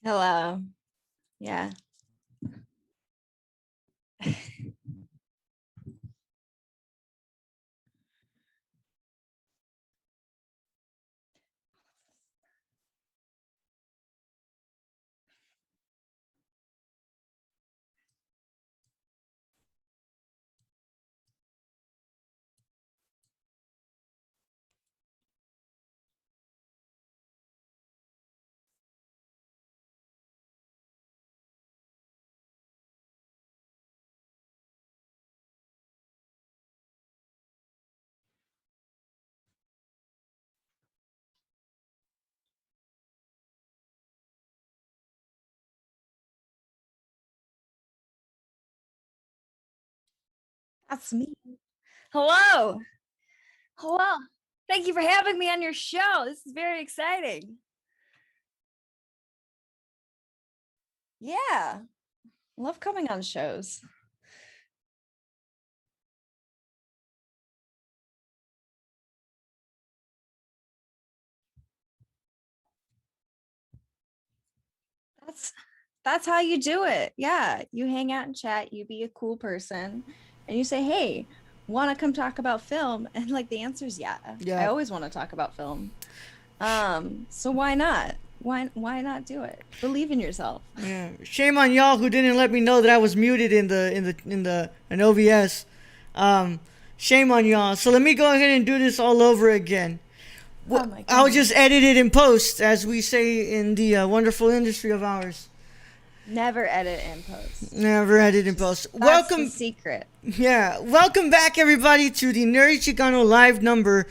Hello. Yeah. That's me. Hello. Hello. Thank you for having me on your show. This is very exciting. Yeah. Love coming on shows. That's how you do it. Yeah. You hang out and chat, you be a cool person, and you say, "Hey, want to come talk about film?" And like the answer is yeah. I always want to talk about film. So why not? Why not do it? Believe in yourself. Yeah. Shame on y'all who didn't let me know that I was muted in an OBS. Shame on y'all. So let me go ahead and do this all over again. Oh my I'll just edit it in post, as we say in the wonderful industry of ours. Never edit in post. Never edit in post. That's Welcome. the secret. Yeah. Welcome back, everybody, to the Nerdy Chicano live number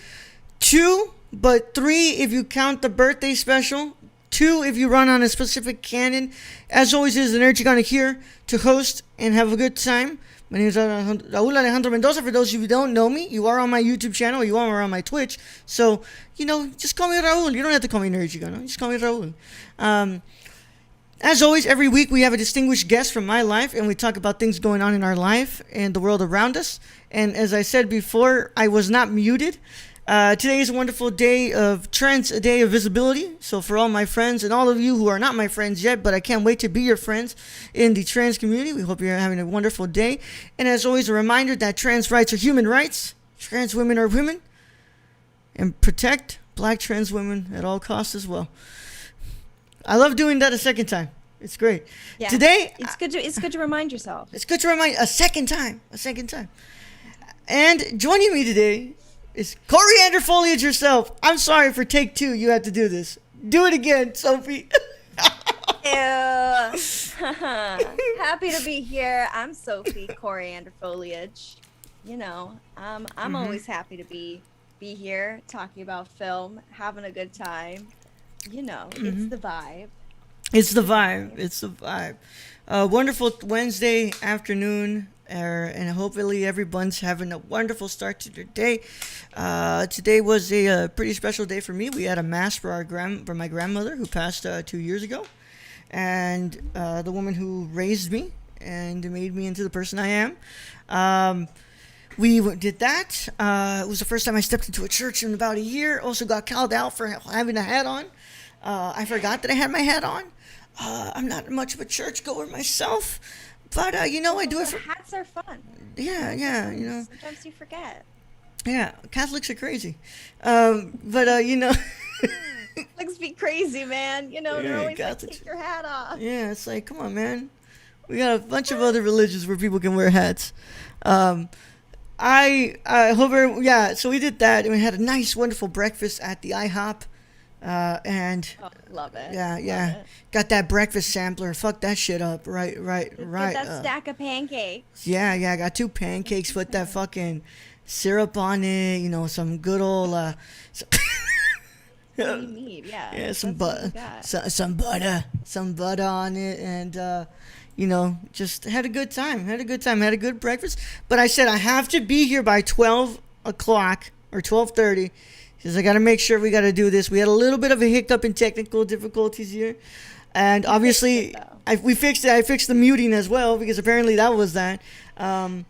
2, but 3 if you count the birthday special. 2 if you run on a specific Canon. As always, is the Nerdy Chicano here to host and have a good time. My name is Raul Alejandro Mendoza. For those of you who don't know me, you are on my YouTube channel, you are on my Twitch. So, just call me Raul. You don't have to call me Nerdy Chicano. Just call me Raul. As always, every week we have a distinguished guest from my life, and we talk about things going on in our life and the world around us. And as I said before, I was not muted. Today is a wonderful day of trends, a day of visibility. So for all my friends and all of you who are not my friends yet, but I can't wait to be your friends in the trans community, we hope you're having a wonderful day. And as always, a reminder that trans rights are human rights, trans women are women, and protect black trans women at all costs as well. I love doing that a second time. It's great. Yeah. Today, it's good to remind yourself. It's good to remind a second time. And joining me today is CorianderFoliage herself. I'm sorry for take 2. You had to do this. Do it again, Sophie. Ew. Happy to be here. I'm Sophie, CorianderFoliage. I'm always happy to be here talking about film, having a good time. It's the vibe. It's the vibe. Wonderful Wednesday afternoon, and hopefully everyone's having a wonderful start to their day. Today was a pretty special day for me. We had a mass for my grandmother who passed 2 years ago, and the woman who raised me and made me into the person I am. We did that. It was the first time I stepped into a church in about a year. Also got called out for having a hat on. I forgot that I had my hat on. I'm not much of a churchgoer myself, but I do it for hats are fun. Yeah. Sometimes you forget. Yeah, Catholics are crazy, but Catholics be crazy, man. They're always like, take your hat off. Yeah, it's like, come on, man. We got a bunch of other religions where people can wear hats. I hope. Yeah, so we did that, and we had a nice, wonderful breakfast at the IHOP. Love it. Yeah. Love it. Got that breakfast sampler. Fuck that shit up. Right. Get that stack of pancakes. Yeah. I got 2 pancakes with that fucking syrup on it. Some good old. What you need, yeah. Yeah, some butter. Some butter on it, and just had a good time. Had a good breakfast. But I said I have to be here by 12 o'clock or 12:30. Because I got to make sure we got to do this. We had a little bit of a hiccup in technical difficulties here. And obviously, we fixed it. I fixed the muting as well, because apparently that was that. And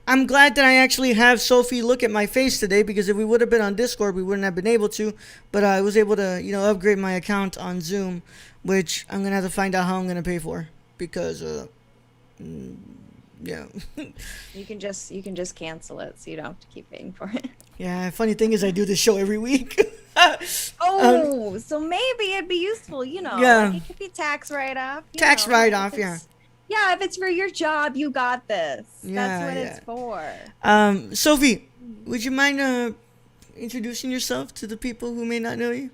I'm glad that I actually have Sophie look at my face today, because if we would have been on Discord, we wouldn't have been able to. But I was able to, upgrade my account on Zoom, which I'm going to have to find out how I'm going to pay for. Because, yeah. You can just cancel it, so you don't have to keep paying for it. Yeah, funny thing is I do this show every week. So maybe it'd be useful, Yeah. Like it could be tax write-off. Tax write-off, yeah. Yeah, if it's for your job, you got this. Yeah, that's what it's for. Sophie, would you mind introducing yourself to the people who may not know you?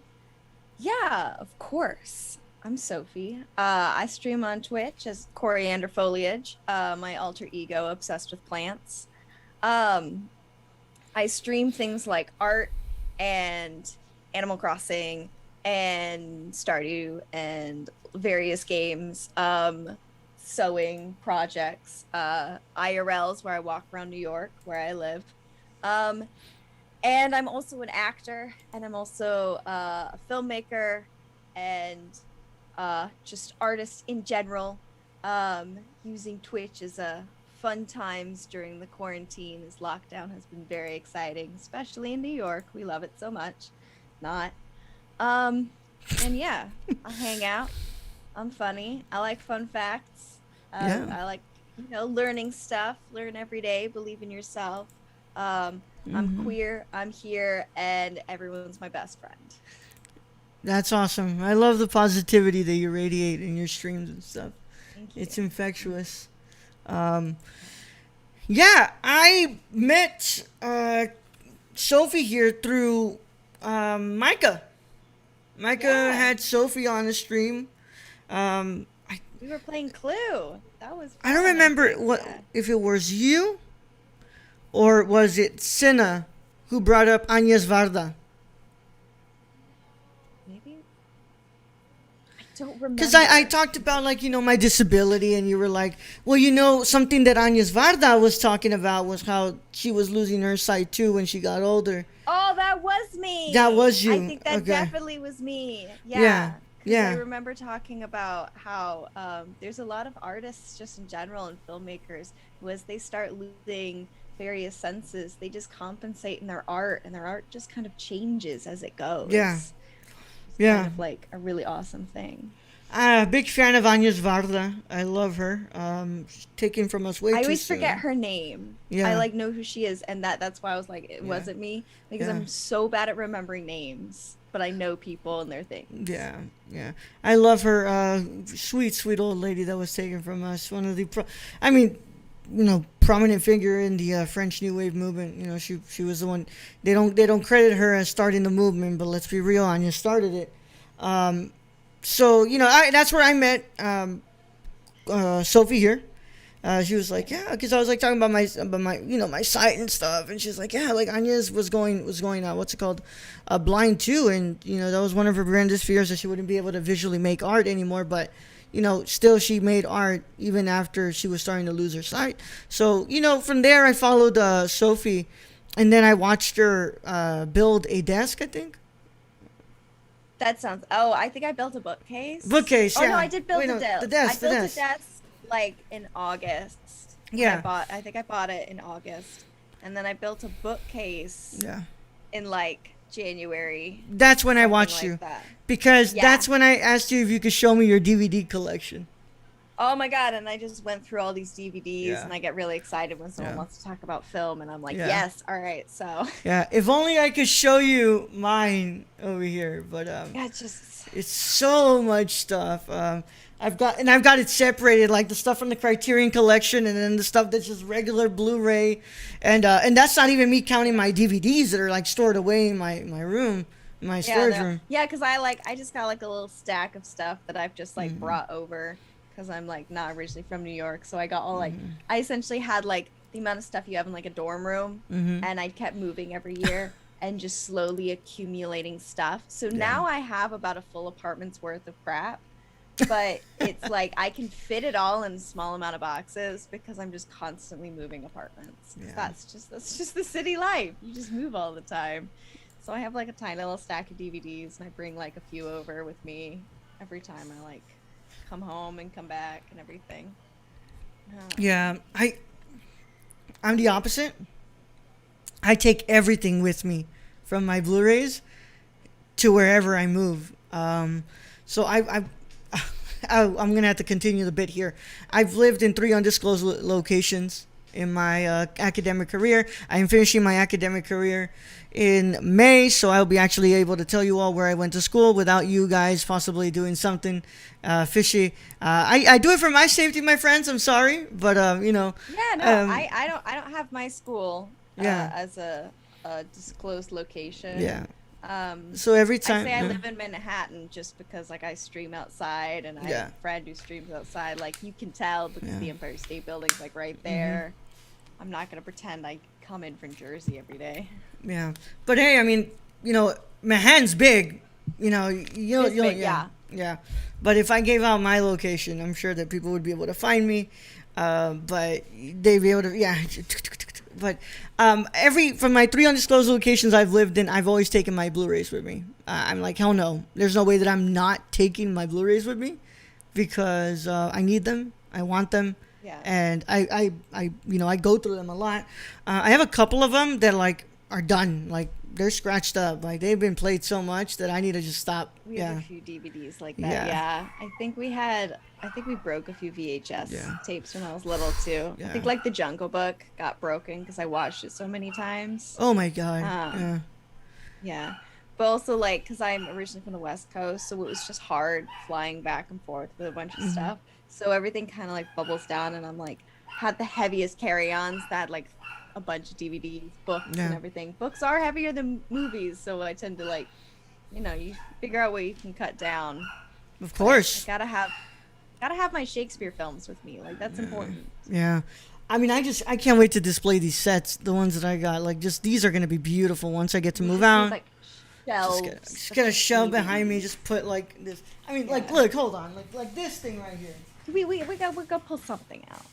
Yeah, of course. I'm Sophie. I stream on Twitch as CorianderFoliage, my alter ego obsessed with plants. I stream things like art and Animal Crossing and Stardew and various games, sewing projects, IRLs where I walk around New York, where I live. And I'm also an actor, and I'm also a filmmaker and just artist in general. Using Twitch as a fun times during the quarantine as lockdown has been very exciting, especially in New York. We love it so much. And yeah, I hang out. I'm funny. I like fun facts. I like, learning stuff. Learn every day. Believe in yourself. I'm queer. I'm here, and everyone's my best friend. That's awesome. I love the positivity that you radiate in your streams and stuff. It's infectious. Yeah, I met Sophie here through Micah. Micah had Sophie on the stream. We were playing Clue. That was fun. I don't remember if it was you or was it Sina who brought up Agnes Varda. Maybe. I don't remember. Because I talked about, like, my disability, and you were like, well, something that Agnes Varda was talking about was how she was losing her sight too when she got older. Oh, that was me. That was you. I think that definitely was me. Yeah. I remember talking about how there's a lot of artists just in general and filmmakers who, as they start losing various senses, they just compensate in their art, and their art just kind of changes as it goes. It's kind of like a really awesome thing. Big fan of Agnes Varda. I love her. Taken from us way too soon. I always forget her name. I know who she is, and that's why I was like, it wasn't me, because I'm so bad at remembering names, but I know people and their things. Yeah. I love her. Sweet old lady that was taken from us. One of the, prominent figure in the French New Wave movement. She was the one. They don't credit her as starting the movement, but let's be real, Agnes started it. So, that's where I met Sophie here. She was like, because I was like talking about my my sight and stuff, and she's like, like Agnes was going what's it called, blind too, and that was one of her grandest fears, that she wouldn't be able to visually make art anymore, but still she made art even after she was starting to lose her sight. So from there I followed Sophie, and then I watched her build a desk, I think. That sounds. Oh, I think I built a bookcase. Yeah. Oh no, I did build a desk. The desk. I built a desk like in August. Yeah. I think I bought it in August, and then I built a bookcase. Yeah. In like January. That's when I watched you, because that's when I asked you if you could show me your DVD collection. Oh my god! And I just went through all these DVDs, and I get really excited when someone wants to talk about film, and I'm like, yes, all right. So if only I could show you mine over here, but it's so much stuff. I've got it separated, like the stuff from the Criterion collection, and then the stuff that's just regular Blu-ray, and that's not even me counting my DVDs that are like stored away in my room, my storage room. Yeah, because I just got like a little stack of stuff that I've just like brought over. Because I'm like not originally from New York, so I got all like I essentially had like the amount of stuff you have in like a dorm room, and I kept moving every year and just slowly accumulating stuff. So now I have about a full apartment's worth of crap, but it's like I can fit it all in a small amount of boxes because I'm just constantly moving apartments. That's just the city life. You just move all the time. So I have like a tiny little stack of DVDs, and I bring like a few over with me every time I like come home and come back and everything. I'm the opposite. I take everything with me, from my Blu-rays to wherever I move. So I'm gonna have to continue the bit here. I've lived in 3 undisclosed locations in my academic career. I am finishing my academic career in May, so I'll be actually able to tell you all where I went to school without you guys possibly doing something fishy. I do it for my safety, my friends. I'm sorry, but I don't have my school as a disclosed location. So every time I live in Manhattan just because like I stream outside, and I have a friend who streams outside. Like you can tell because the Empire State Building's like right there. I'm not gonna pretend I come in from Jersey every day. But hey, I mean, Manhattan's big. But if I gave out my location, I'm sure that people would be able to find me. But they'd be able to But from my 3 undisclosed locations I've lived in, I've always taken my Blu-rays with me. I'm like, hell no. There's no way that I'm not taking my Blu-rays with me, because I need them. I want them. And I go through them a lot. I have a couple of them that like are done. Like they're scratched up. Like they've been played so much that I need to just stop. We have a few DVDs like that. I think we broke a few VHS tapes when I was little too. I think like the Jungle Book got broken because I watched it so many times. Oh my god. But also like because I'm originally from the West Coast, so it was just hard flying back and forth with a bunch of stuff. So everything kind of like bubbles down, and I'm like had the heaviest carry-ons that had like a bunch of DVDs, books, and everything. Books are heavier than movies, so I tend to like, you figure out what you can cut down. Of course. I gotta have my Shakespeare films with me. Like that's important. Yeah. I mean, I can't wait to display these sets, the ones that I got. Like, just these are gonna be beautiful once I get to move out. Like shelves. Just get a shelf behind me. Just put like this. I mean, like, look, hold on, like this thing right here. We gotta pull something out.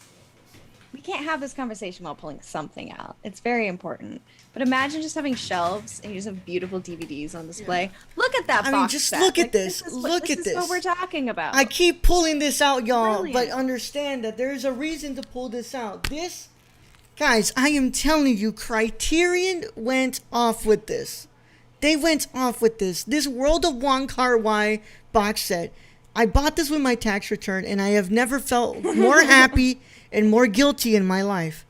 We can't have this conversation while pulling something out. It's very important. But imagine just having shelves and you just have beautiful DVDs on display. Yeah. Look at that box. I mean, just set. look at this. Look at this. This is what we're talking about. I keep pulling this out, y'all, but understand that there's a reason to pull this out. This, guys, I am telling you, Criterion went off with this. They went off with this. This World of Wong Kar-wai box set. I bought this with my tax return, and I have never felt more happy and more guilty in my life.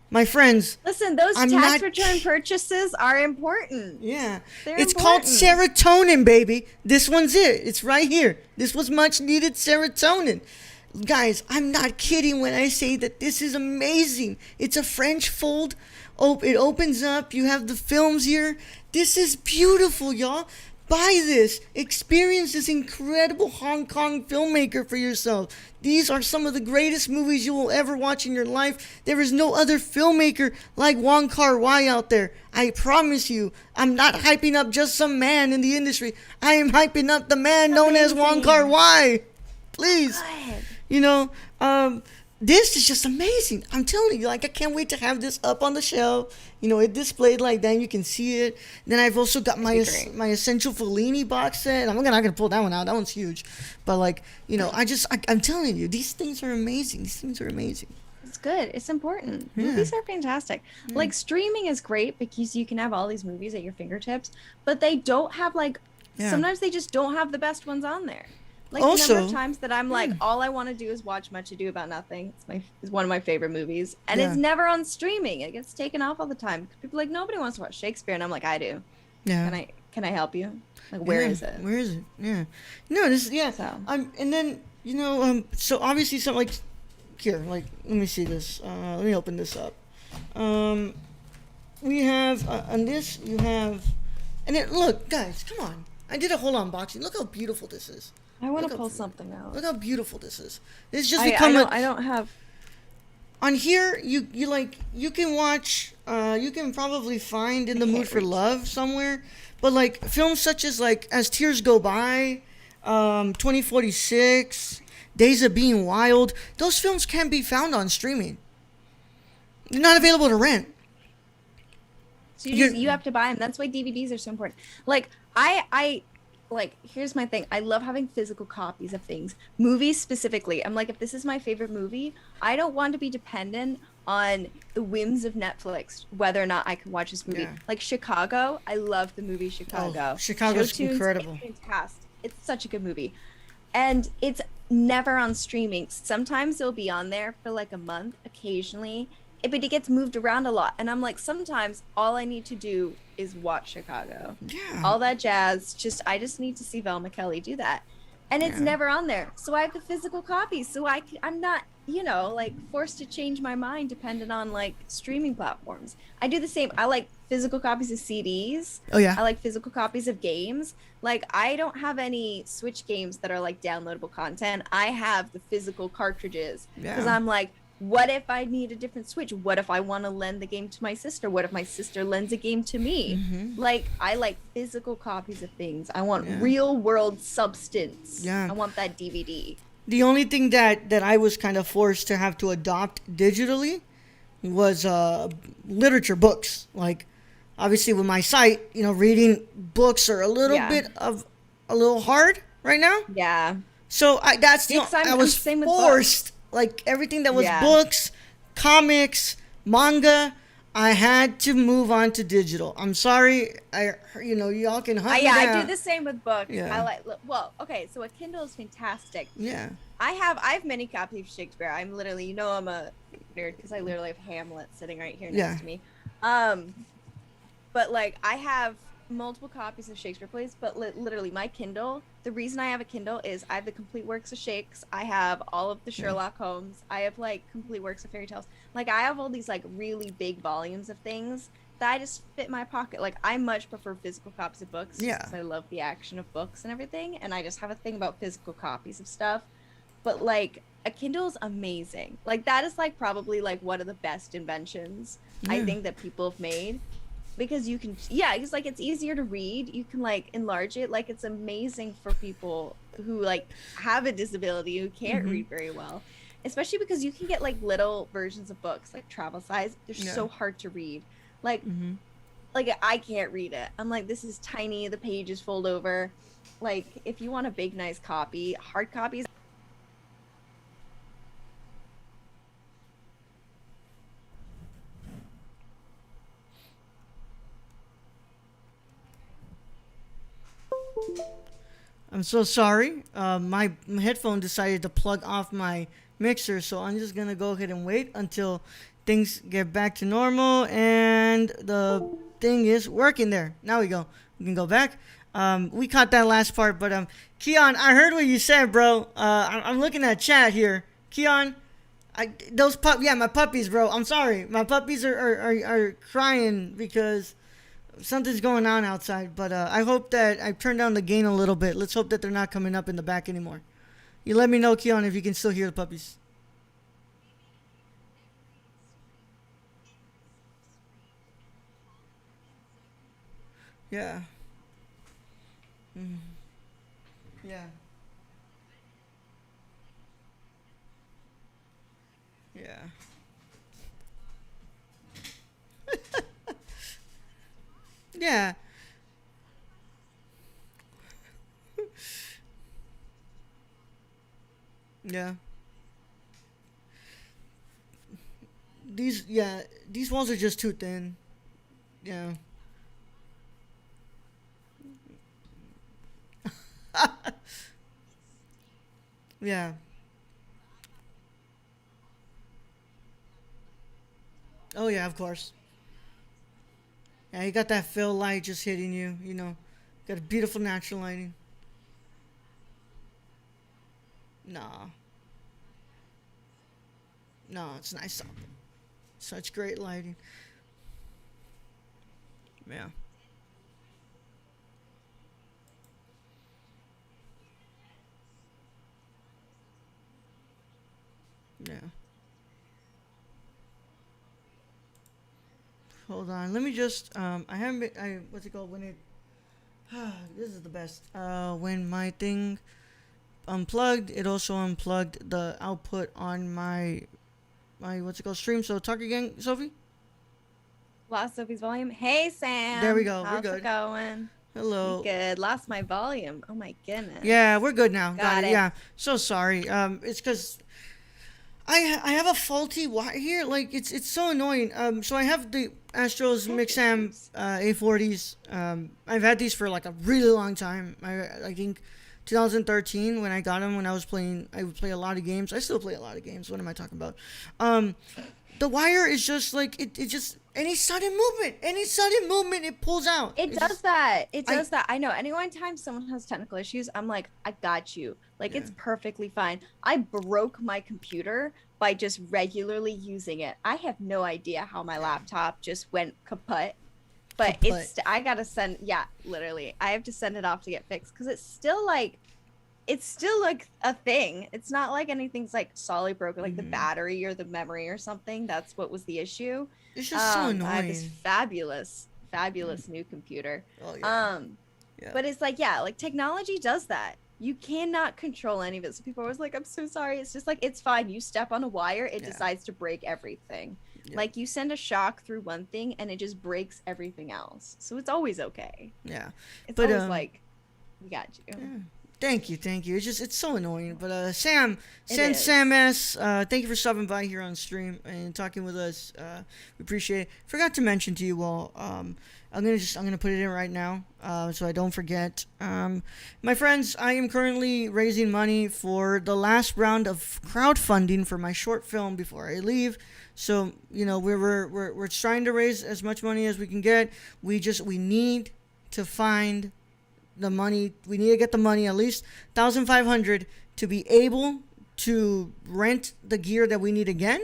My friends, listen, those tax return purchases are important. Yeah. It's called serotonin, baby. This one's it. It's right here. This was much needed serotonin. Guys, I'm not kidding when I say that this is amazing. It's a French fold. It opens up. You have the films here. This is beautiful, y'all. Buy this. Experience this incredible Hong Kong filmmaker for yourself. These are some of the greatest movies you will ever watch in your life. There is no other filmmaker like Wong Kar-wai out there. I promise you, I'm not hyping up just some man in the industry. I am hyping up the man known as Wong Kar-wai. Please. You know, this is just amazing. I'm telling you, like, I can't wait to have this up on the shelf. You know, it displayed like that. You can see it. Then I've also got my Essential Fellini box set. I'm not gonna pull that one out. That one's huge. But, like, you know, I'm telling you, these things are amazing. These things are amazing. It's good. It's important. Yeah. Movies are fantastic. Yeah. Like, streaming is great because you can have all these movies at your fingertips. But they don't have, like, sometimes they just don't have the best ones on there. Like, also, the number of times that I'm like, all I want to do is watch Much Ado About Nothing. It's one of my favorite movies. And it's never on streaming. It gets taken off all the time. People are like, nobody wants to watch Shakespeare. And I'm like, I do. Yeah. Can I help you? Like, where is it? Where is it? Yeah. No, this is, so. And then, you know, so obviously something like, here, like, let me see this. Let me open this up. We have, on this, you have, and then, look, guys, come on. I did a whole unboxing. Look how beautiful this is. I want to pull something out. Look how beautiful this is. This just become I don't have. On here, you can watch. You can probably find In the Mood for Love somewhere, but like films such as like As Tears Go By, 2046, Days of Being Wild. Those films can't be found on streaming. They're not available to rent. So you have to buy them. That's why DVDs are so important. Like like, here's my thing. I love having physical copies of things. Movies specifically. I'm like, if this is my favorite movie, I don't want to be dependent on the whims of Netflix, whether or not I can watch this movie. Yeah. Like Chicago, I love the movie Chicago. Oh, Chicago's incredible. It's fantastic. It's such a good movie. And it's never on streaming. Sometimes it'll be on there for like a month, occasionally. But it gets moved around a lot. And I'm like, sometimes all I need to do is watch Chicago. Yeah. All that jazz. I just need to see Velma Kelly do that. And it's never on there. So I have the physical copies. So I'm not, you know, like forced to change my mind dependent on like streaming platforms. I do the same. I like physical copies of CDs. Oh, yeah. I like physical copies of games. Like, I don't have any Switch games that are like downloadable content. I have the physical cartridges. Because I'm like, what if I need a different Switch? What if I want to lend the game to my sister? What if my sister lends a game to me? Mm-hmm. Like, I like physical copies of things. I want real world substance. Yeah. I want that DVD. The only thing that I was kind of forced to have to adopt digitally was literature books. Like, obviously with my site, you know, reading books are a little hard right now. Yeah. So I was forced. Like, everything that was books, comics, manga, I had to move on to digital. I'm sorry. Y'all can hunt me down. I do the same with books. Yeah. So a Kindle is fantastic. Yeah. I have many copies of Shakespeare. I'm literally, I'm a nerd because I literally have Hamlet sitting right here next to me. But like, I have multiple copies of Shakespeare plays, but literally my Kindle, the reason I have a Kindle is I have the complete works of Shakes. I have all of the Sherlock Holmes. I have like complete works of fairy tales. Like, I have all these like really big volumes of things that I just fit in my pocket. Like, I much prefer physical copies of books because I love the action of books and everything, and I just have a thing about physical copies of stuff. but like a Kindle is amazing. Like that is like probably like one of the best inventions I think that people have made, because you can, it's like it's easier to read. You can like enlarge it. Like it's amazing for people who like have a disability, who can't read very well, especially because you can get like little versions of books like travel size. They're so hard to read. Like I can't read it. I'm like, this is tiny, the pages fold over. Like if you want a big nice copy, hard copies. I'm so sorry. My headphone decided to plug off my mixer, so I'm just gonna go ahead and wait until things get back to normal and the thing is working there. Now we go. We can go back. We caught that last part, but Keon, I heard what you said, bro. I'm looking at chat here. Keon, my puppies, bro. I'm sorry. My puppies are crying because something's going on outside, but I hope that I turned down the gain a little bit. Let's hope that they're not coming up in the back anymore. You let me know, Keon, if you can still hear the puppies. Yeah. Yeah. Yeah. Yeah. Yeah. These walls are just too thin. Yeah. Yeah. Oh yeah, of course. Yeah, you got that fill light just hitting you, you know. Got a beautiful natural lighting. Nah. No, it's nice up. Such great lighting. Yeah. Yeah. Hold on. Let me just I haven't been, what's it called when it this is the best. When my thing unplugged, it also unplugged the output on my what's it called stream. So talk again, Sophie. Lost Sophie's volume. Hey Sam. There we go. How's We're good. it going? Hello. Good. Lost my volume. Oh my goodness. Yeah, we're good now. Got it. Yeah. So sorry. It's because I have a faulty wire here. Like it's so annoying. So I have the Astros Mixam A40s. I've had these for like a really long time. I think 2013 when I got them, when I would play a lot of games. I still play a lot of games. What am I talking about? The wire is just like it just any sudden movement it pulls out. It does that. I know. Anytime someone has technical issues, I'm like, I got you. Like it's perfectly fine. I broke my computer by just regularly using it. I have no idea how my laptop just went kaput. But I gotta send, literally. I have to send it off to get fixed because it's still like a thing. It's not like anything's like solid broken, like the battery or the memory or something. That's what was the issue. It's just so annoying. I have this fabulous new computer. Oh, yeah. But it's like, like technology does that. You cannot control any of it. So people are always like, I'm so sorry. It's just like, it's fine. You step on a wire, it decides to break everything. Yeah. Like you send a shock through one thing and it just breaks everything else. So it's always okay. Yeah. It's always like, we got you. Yeah. Thank you. It's so annoying. But Sam S, thank you for stopping by here on stream and talking with us. We appreciate it. Forgot to mention to you all, I'm gonna put it in right now, so I don't forget. My friends, I am currently raising money for the last round of crowdfunding for my short film before I leave. So we're trying to raise as much money as we can get. We need to find the money. We need to get the money, at least $1,500, to be able to rent the gear that we need again.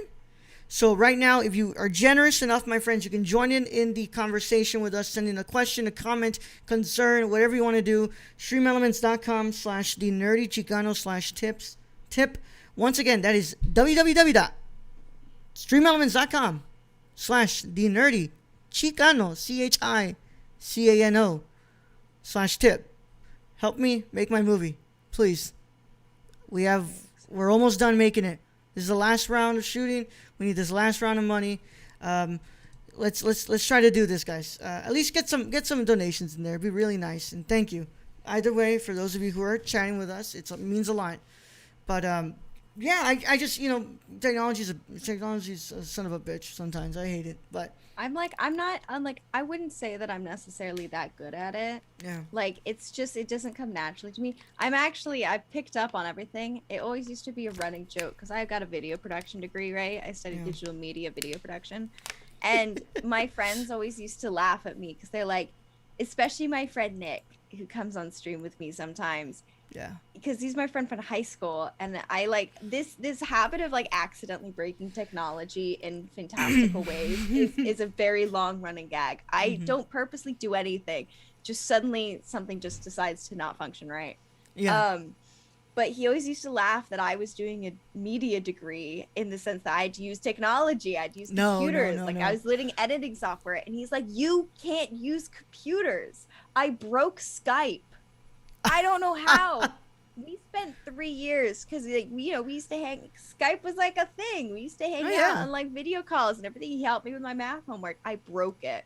So right now, if you are generous enough, my friends, you can join in the conversation with us, send in a question, a comment, concern, whatever you want to do. Streamelements.com/the nerdy Chicano/tip. Once again, that is www.streamelements.com/the Chicano, CHICANO/tip. Help me make my movie, please. We're almost done making it. This is the last round of shooting. We need this last round of money. Let's try to do this, guys. At least get some donations in there. It'd be really nice. And thank you. Either way, for those of you who are chatting with us, it means a lot. But yeah, I just, technology's a son of a bitch sometimes. I hate it, but I wouldn't say that I'm necessarily that good at it. Yeah. Like, it's just, it doesn't come naturally to me. I've picked up on everything. It always used to be a running joke because I've got a video production degree, right? I studied digital media video production. And my friends always used to laugh at me because they're like, especially my friend Nick, who comes on stream with me sometimes. Yeah. Because he's my friend from high school, and I like this habit of like accidentally breaking technology in fantastical ways is a very long running gag. I don't purposely do anything, just suddenly something just decides to not function right. Yeah. But he always used to laugh that I was doing a media degree in the sense that I'd use technology, I'd use computers, I was learning editing software, and he's like, "You can't use computers. I broke Skype. I don't know how." We spent 3 years because we used to hang. Skype was like a thing. We used to hang out on like video calls and everything. He helped me with my math homework. I broke it.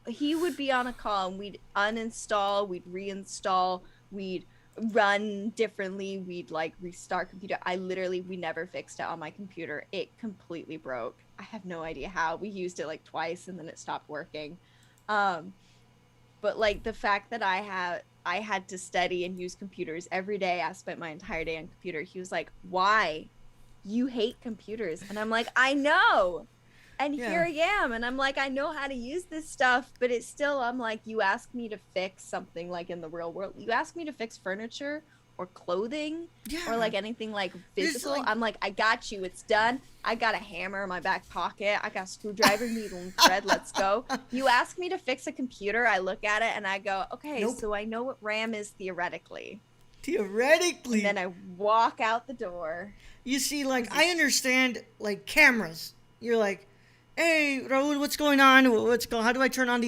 He would be on a call and we'd uninstall, we'd reinstall, we'd run differently, we'd like restart computer. We never fixed it on my computer. It completely broke. I have no idea how. We used it like twice and then it stopped working. But like the fact that I had to study and use computers every day. I spent my entire day on computer. He was like, "Why? You hate computers?" And I'm like, "I know." And here I am. And I'm like, I know how to use this stuff, but it's still, I'm like, you ask me to fix something like in the real world. You ask me to fix furniture or clothing or like anything like physical. I'm like, I got you. It's done. I got a hammer in my back pocket. I got a screwdriver, needle, and thread. Let's go. You ask me to fix a computer. I look at it and I go, okay, so I know what RAM is theoretically. Theoretically. And then I walk out the door. You see, like, I understand, like, cameras. You're like, "Hey, Raul, what's going on? How do I turn on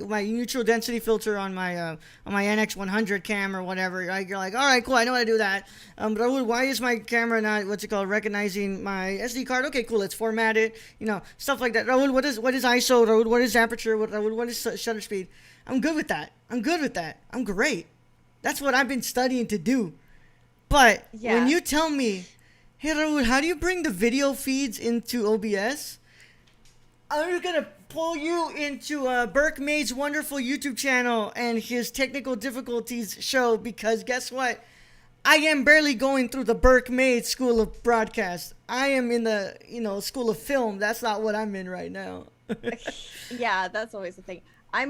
my neutral density filter on my NX100 cam or whatever?" You're like, "All right, cool, I know how to do that." Raul, why is my camera not recognizing my SD card? Okay, cool, let's format it. Stuff like that. Raul, what is ISO? Raul, what is aperture? Raul, what is shutter speed? I'm good with that. I'm great. That's what I've been studying to do. But when you tell me, "Hey, Raul, how do you bring the video feeds into OBS?" I'm just going to pull you into Burke Made's wonderful YouTube channel and his technical difficulties show, because guess what? I am barely going through the Burke Made School of Broadcast. I am in the, School of Film. That's not what I'm in right now. Yeah, that's always the thing. I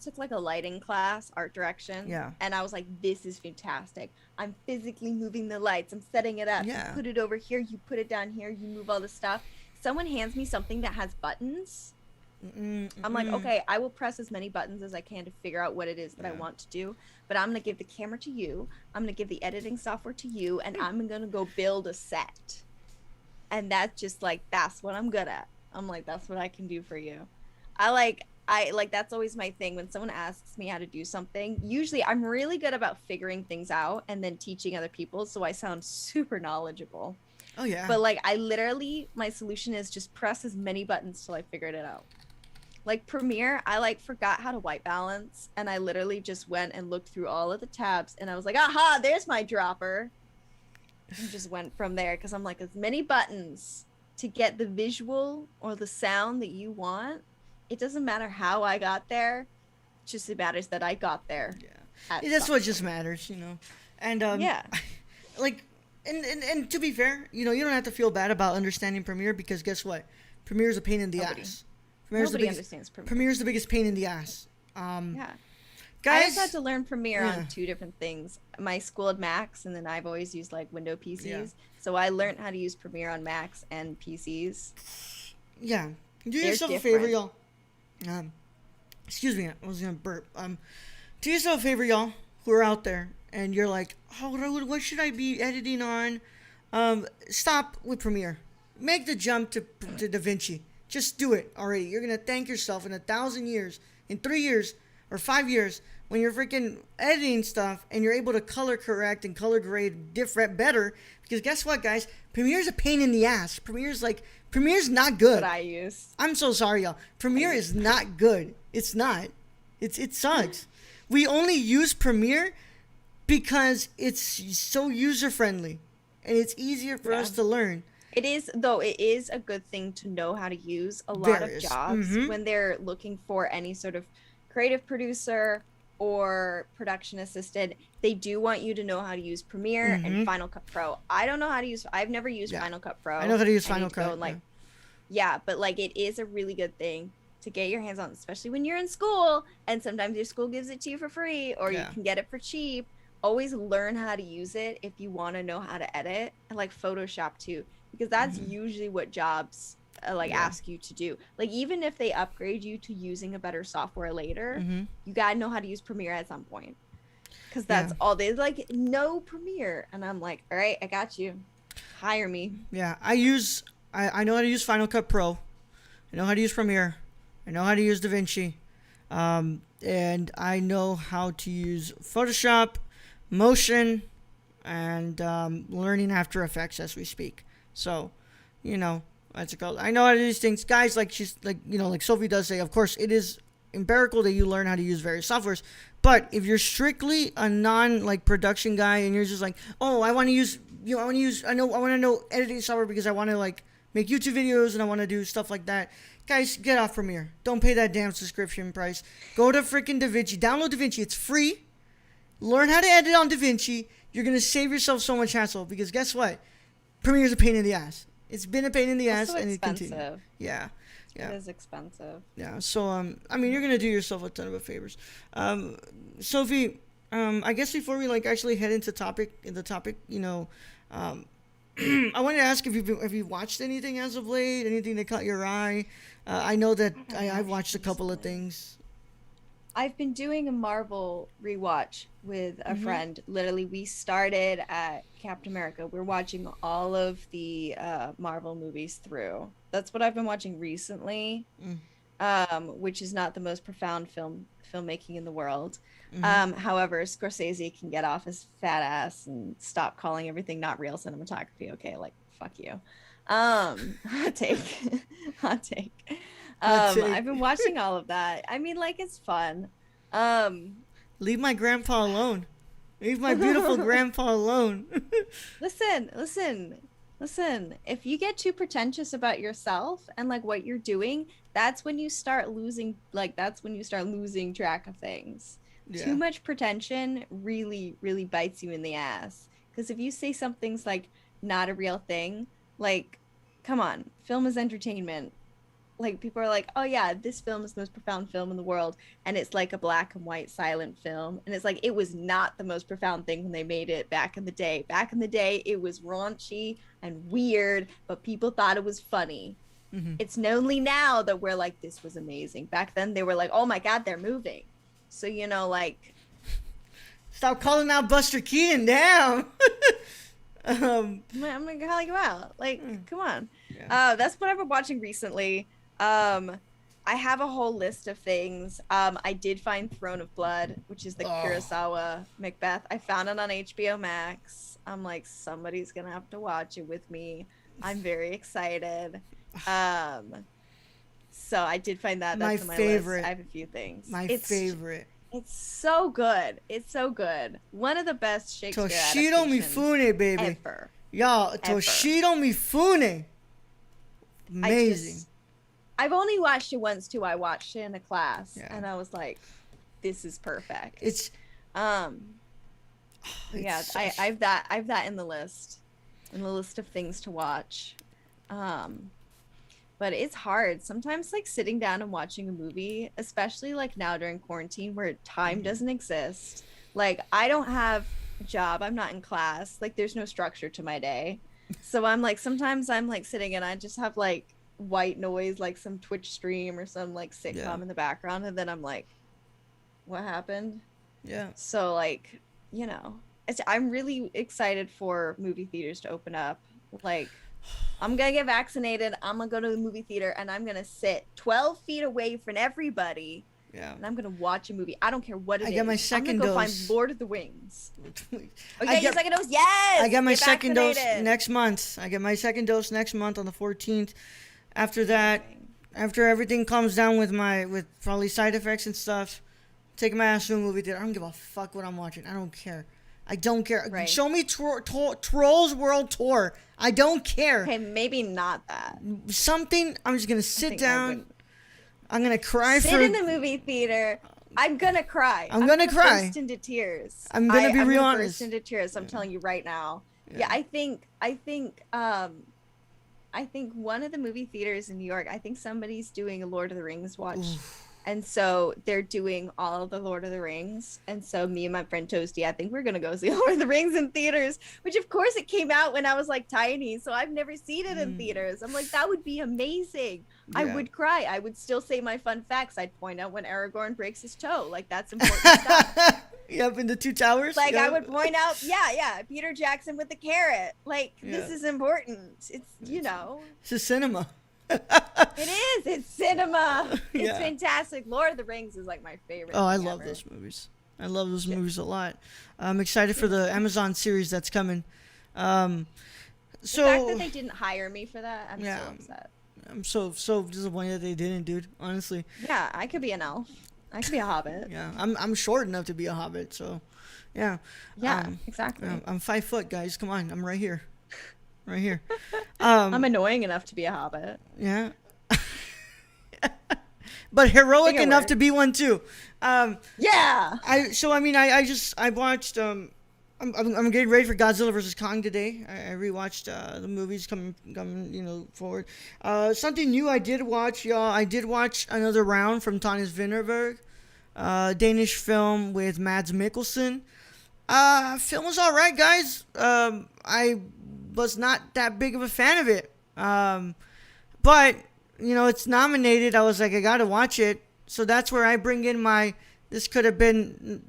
took like a lighting class, art direction. Yeah. And I was like, this is fantastic. I'm physically moving the lights. I'm setting it up. Yeah. You put it over here. You put it down here. You move all the stuff. Someone hands me something that has buttons. I'm like, okay, I will press as many buttons as I can to figure out what it is that I want to do. But I'm going to give the camera to you. I'm going to give the editing software to you. And I'm going to go build a set. And that's just like, that's what I'm good at. I'm like, that's what I can do for you. That's always my thing. When someone asks me how to do something, usually I'm really good about figuring things out and then teaching other people. So I sound super knowledgeable. Oh, yeah. But, like, my solution is just press as many buttons till I figured it out. Like, Premiere, I, forgot how to white balance, and I literally just went and looked through all of the tabs, and I was like, aha, there's my dropper. And just went from there, because I'm like, as many buttons to get the visual or the sound that you want, it doesn't matter how I got there, it just matters that I got there. Yeah. That's what just matters, And, And to be fair, you don't have to feel bad about understanding Premiere, because guess what? Premiere is a pain in the ass. Nobody understands Premiere. Premiere is the biggest pain in the ass. Guys, I just had to learn Premiere on 2 different things. My school had Macs, and then I've always used Window PCs. Yeah. So I learned how to use Premiere on Macs and PCs. Yeah. Do yourself a favor, y'all. Excuse me, I was gonna burp. Do yourself a favor, y'all, who are out there, and you're like, "Oh, what should I be editing on? Stop with Premiere. Make the jump to DaVinci. Just do it already. You're gonna thank yourself in 1,000 years, in 3 years, or 5 years, when you're freaking editing stuff and you're able to color correct and color grade different better. Because guess what, guys? Premiere's a pain in the ass. Premiere's not good. What I use. I'm so sorry, y'all. Premiere is not good. It's not. It sucks. We only use Premiere because it's so user friendly and it's easier for us to learn. It is, though, it is a good thing to know how to use. A lot of jobs, when they're looking for any sort of creative producer or production assistant, they do want you to know how to use Premiere and Final Cut Pro. I don't know how to use, I've never used Final Cut Pro. I know how to use Final Cut. But like it is a really good thing to get your hands on, especially when you're in school and sometimes your school gives it to you for free or you can get it for cheap. Always learn how to use it if you want to know how to edit, and like Photoshop too, because that's usually what jobs ask you to do. Like even if they upgrade you to using a better software later, you gotta know how to use Premiere at some point, because that's all they like. No Premiere, and I'm like, all right, I got you. Hire me. Yeah, I know how to use Final Cut Pro. I know how to use Premiere. I know how to use DaVinci, and I know how to use Photoshop, Motion, and learning After Effects as we speak. So, what's it called? I know how to do these things, guys. Like like Sophie does say. Of course, it is empirical that you learn how to use various softwares. But if you're strictly a production guy and you're just like, oh, I want to know editing software because I want to make YouTube videos and I want to do stuff like that. Guys, get off Premiere. Don't pay that damn subscription price. Go to freaking DaVinci. Download DaVinci. It's free. Learn how to edit on DaVinci. You're going to save yourself so much hassle because guess what? Premiere's a pain in the ass. It's been a pain in the ass and it continues. Yeah. It is expensive. Yeah. So, you're going to do yourself a ton of favors. Sophie, I guess before we actually head into the topic, I wanted to ask if you've watched anything as of late, anything that caught your eye. I know that I've watched a couple of things. I've been doing a Marvel rewatch with a friend. Literally, we started at Captain America. We're watching all of the Marvel movies through. That's what I've been watching recently, which is not the most profound filmmaking in the world. However, Scorsese can get off his fat ass and stop calling everything not real cinematography. Okay, fuck you. Hot take. Hot take. I've been watching all of that. It's fun. Leave my grandpa alone. Leave my beautiful grandpa alone. Listen. If you get too pretentious about yourself and what you're doing, that's when you start losing track of things. Yeah. Too much pretension really, really bites you in the ass. Because if you say something's not a real thing, come on, film is entertainment. People are like, oh yeah, this film is the most profound film in the world, and it's a black and white silent film, and it's it was not the most profound thing when they made it back in the day. Back in the day, it was raunchy and weird, but people thought it was funny. It's only now that we're this was amazing. Back then, they were oh my god, they're moving. So stop calling out Buster Keaton down. I'm gonna call you out. Come on. Yeah. That's what I've been watching recently. I have a whole list of things. I did find Throne of Blood, which is the Kurosawa Macbeth. I found it on HBO Max. I'm somebody's gonna have to watch it with me. I'm very excited. So I did find that. That's my favorite. List. I have a few things. It's favorite. It's so good. It's so good. One of the best Shakespeare Toshido Mifune, baby. Ever. Y'all, Toshido Mifune. Amazing. I've only watched it once too. I watched it in a class and I was like, this is perfect. It's yeah, I've that in the list of things to watch. But it's hard sometimes, sitting down and watching a movie, especially now during quarantine where time doesn't exist. I don't have a job, I'm not in class, there's no structure to my day. So I'm sometimes I'm sitting and I just have white noise, some Twitch stream or some sitcom in the background, and then I'm what happened? Yeah. So I'm really excited for movie theaters to open up. Like, I'm gonna get vaccinated. I'm gonna go to the movie theater and I'm gonna sit 12 feet away from everybody. Yeah. And I'm gonna watch a movie. I don't care what it is. I got my second I'm gonna go dose. Find Lord of the Rings. Okay, your second dose. Yes. I got my second dose vaccinated. next month. I get my second dose next month on the 14th. After that, after everything calms down with probably side effects and stuff, taking my ass to a movie theater. I don't give a fuck what I'm watching. I don't care. I don't care. Right. Show me Trolls World Tour. I don't care. Okay, maybe not that. Something. I'm just gonna sit down. I'm gonna cry sit in the movie theater. I'm gonna cry. I'm gonna cry. Burst into tears. I'm gonna be real honest. Burst into tears. I'm telling you right now. Yeah, I think one of the movie theaters in New York, I think somebody's doing a Lord of the Rings watch. Oof. And so they're doing all of the Lord of the Rings. And so me and my friend Toasty, I think we're going to go see Lord of the Rings in theaters, which of course it came out when I was like tiny. So I've never seen it in theaters. I'm like, that would be amazing. Yeah. I would cry. I would still say my fun facts. I'd point out when Aragorn breaks his toe. Like, that's important stuff. Yep, in the Two Towers. Like, I would point out, Peter Jackson with the carrot. Like, this is important. It's, you know. It's a cinema. It is. It's cinema. It's fantastic. Lord of the Rings is like my favorite. Oh, I love those movies. I love those movies a lot. I'm excited for the Amazon series that's coming. The fact that they didn't hire me for that, I'm so upset. I'm so disappointed that they didn't, dude. Honestly. Yeah, I could be an elf. I could be a hobbit. Yeah, I'm short enough to be a hobbit, so yeah. Yeah, exactly. I'm 5 foot, guys. Come on, I'm right here. Right here. I'm annoying enough to be a hobbit. Yeah. But heroic enough to be one too. Yeah. I watched I'm getting ready for Godzilla vs. Kong today. I rewatched the movies coming forward. Something new I did watch, y'all. I did watch Another Round from Thomas Vinterberg, Danish film with Mads Mikkelsen. Film was all right, guys. I was not that big of a fan of it. But, it's nominated. I was like, I gotta watch it. So that's where I bring in this could have been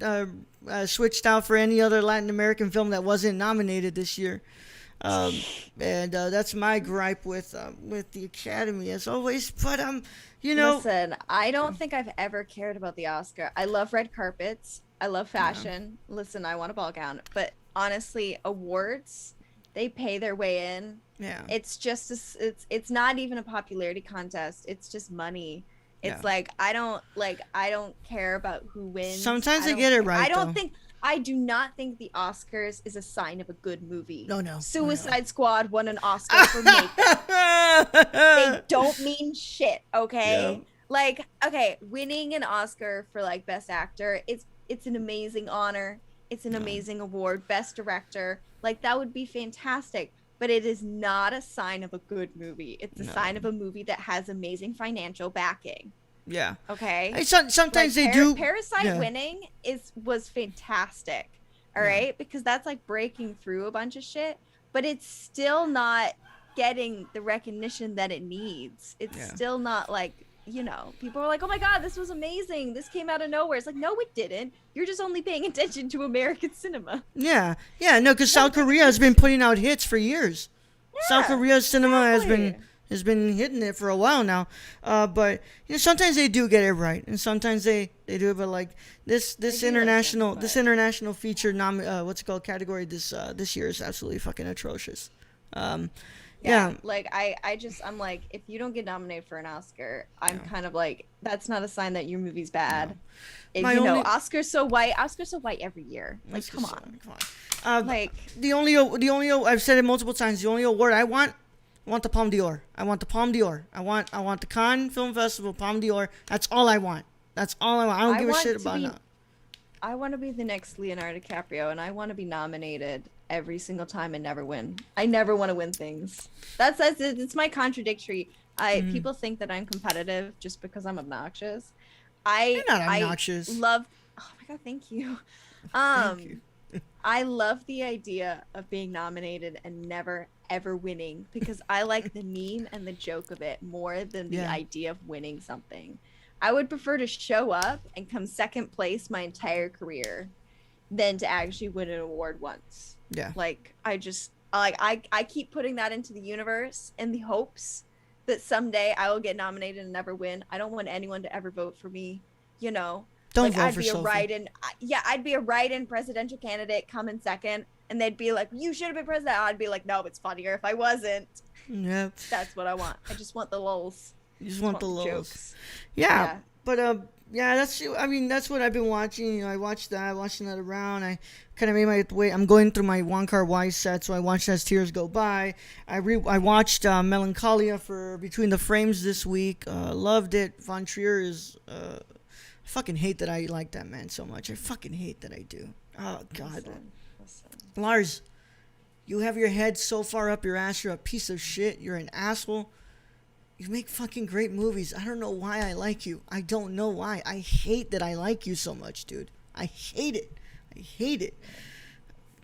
switched out for any other Latin American film that wasn't nominated this year. And that's my gripe with the Academy, as always. But, Listen, I don't think I've ever cared about the Oscar. I love red carpets. I love fashion. Yeah. Listen, I want a ball gown. But honestly, awards, they pay their way in. Yeah. It's just it's not even a popularity contest. It's just money. It's like I don't care about who wins. Sometimes they get it right. I do not think the Oscars is a sign of a good movie. No. Suicide Squad won an Oscar for makeup. They don't mean shit, okay? Yeah. Like, okay, winning an Oscar for like Best Actor, it's an amazing honor. It's an amazing award. Best Director, like that would be fantastic. But it is not a sign of a good movie. It's a sign of a movie that has amazing financial backing. Yeah. Okay. Hey, sometimes they do. Parasite winning was fantastic. All right, because that's like breaking through a bunch of shit, but it's still not getting the recognition that it needs. It's still not like, people are like, oh my God, this was amazing. This came out of nowhere. It's like, no, it didn't. You're just only paying attention to American cinema. Yeah. No, because South Korea has been putting out hits for years. Yeah, South Korea's cinema has been hitting it for a while now. But sometimes they do get it right, and sometimes they do it. But like this international feature category this year is absolutely fucking atrocious. Yeah. Like I'm like, if you don't get nominated for an Oscar, I'm kind of like, that's not a sign that your movie's bad. No. Oscars so white every year. Like, come on. Like the only I've said it multiple times. The only award I want the Palme d'Or. I want the Palme d'Or. I want the Cannes Film Festival Palme d'Or. That's all I want. I don't give a shit about that. I want to be the next Leonardo DiCaprio, and I want to be nominated every single time and never win. I never want to win things. That's it's my contradictory. People think that I'm competitive just because I'm obnoxious. You're not obnoxious. Oh my God, thank you. Thank you. I love the idea of being nominated and never ever winning, because I like the meme and the joke of it more than the idea of winning something. I would prefer to show up and come second place my entire career than to actually win an award once. Yeah. Like I keep putting that into the universe in the hopes that someday I will get nominated and never win. I don't want anyone to ever vote for me, you know. Don't like vote I'd for be a Sophie. I'd be a write-in presidential candidate, come in second, and they'd be like, you should have been president. I'd be like, no, it's funnier if I wasn't. Yeah. That's what I want. I just want the lulz. You just want the lulz. Jokes. Yeah. But yeah, that's what I've been watching. You know, I watched that around. I kind of made my way. I'm going through my Wong Kar-wai set, so I watched As Tears Go By. I watched Melancholia for Between the Frames this week. Loved it. Von Trier is. I fucking hate that I like that man so much. I fucking hate that I do. Oh God. Listen. Lars, you have your head so far up your ass. You're a piece of shit. You're an asshole. You make fucking great movies. I don't know why I like you. I don't know why. I hate that I like you so much, dude. I hate it. I hate it.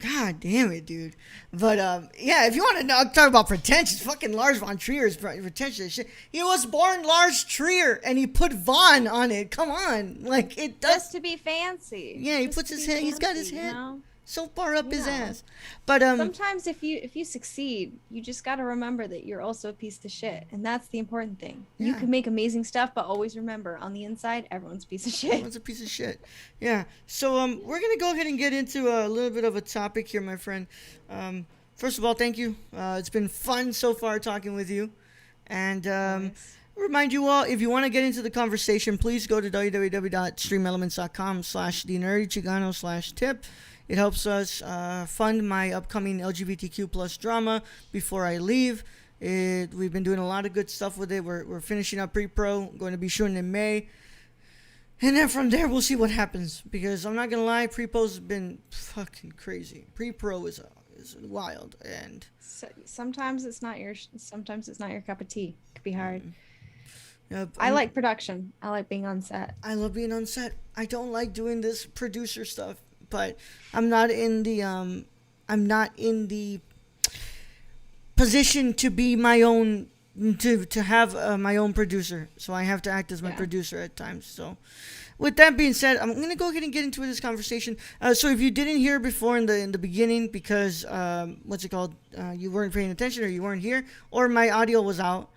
God damn it, dude. But, yeah, if you want to talk about pretentious, fucking Lars von Trier is pretentious as shit. He was born Lars Trier, and he put Von on it. Come on. Like, it does. Just to be fancy. Yeah, he puts his head, he's got his head. You know? So far up his ass. But sometimes if you succeed, you just got to remember that you're also a piece of shit, and that's the important thing. Yeah. You can make amazing stuff, but always remember, on the inside, everyone's a piece of shit. Everyone's a piece of shit. Yeah. So we're gonna go ahead and get into a little bit of a topic here, my friend. First of all, thank you. It's been fun so far talking with you, and nice. Remind you all, if you want to get into the conversation, please go to www.streamelements.com/thenerdychicano/tip. It helps us fund my upcoming LGBTQ plus drama before I leave. We've been doing a lot of good stuff with it. We're finishing up pre-pro, going to be shooting in May. And then from there, we'll see what happens. Because I'm not going to lie, pre-pro's been fucking crazy. Pre-pro is wild. And sometimes it's not your cup of tea. It could be hard. Yep, I like production. I like being on set. I love being on set. I don't like doing this producer stuff. But I'm not in the position to be my own, to have my own producer. So I have to act as my producer at times. So with that being said, I'm going to go ahead and get into this conversation. So if you didn't hear before in the beginning because, you weren't paying attention or you weren't here or my audio was out,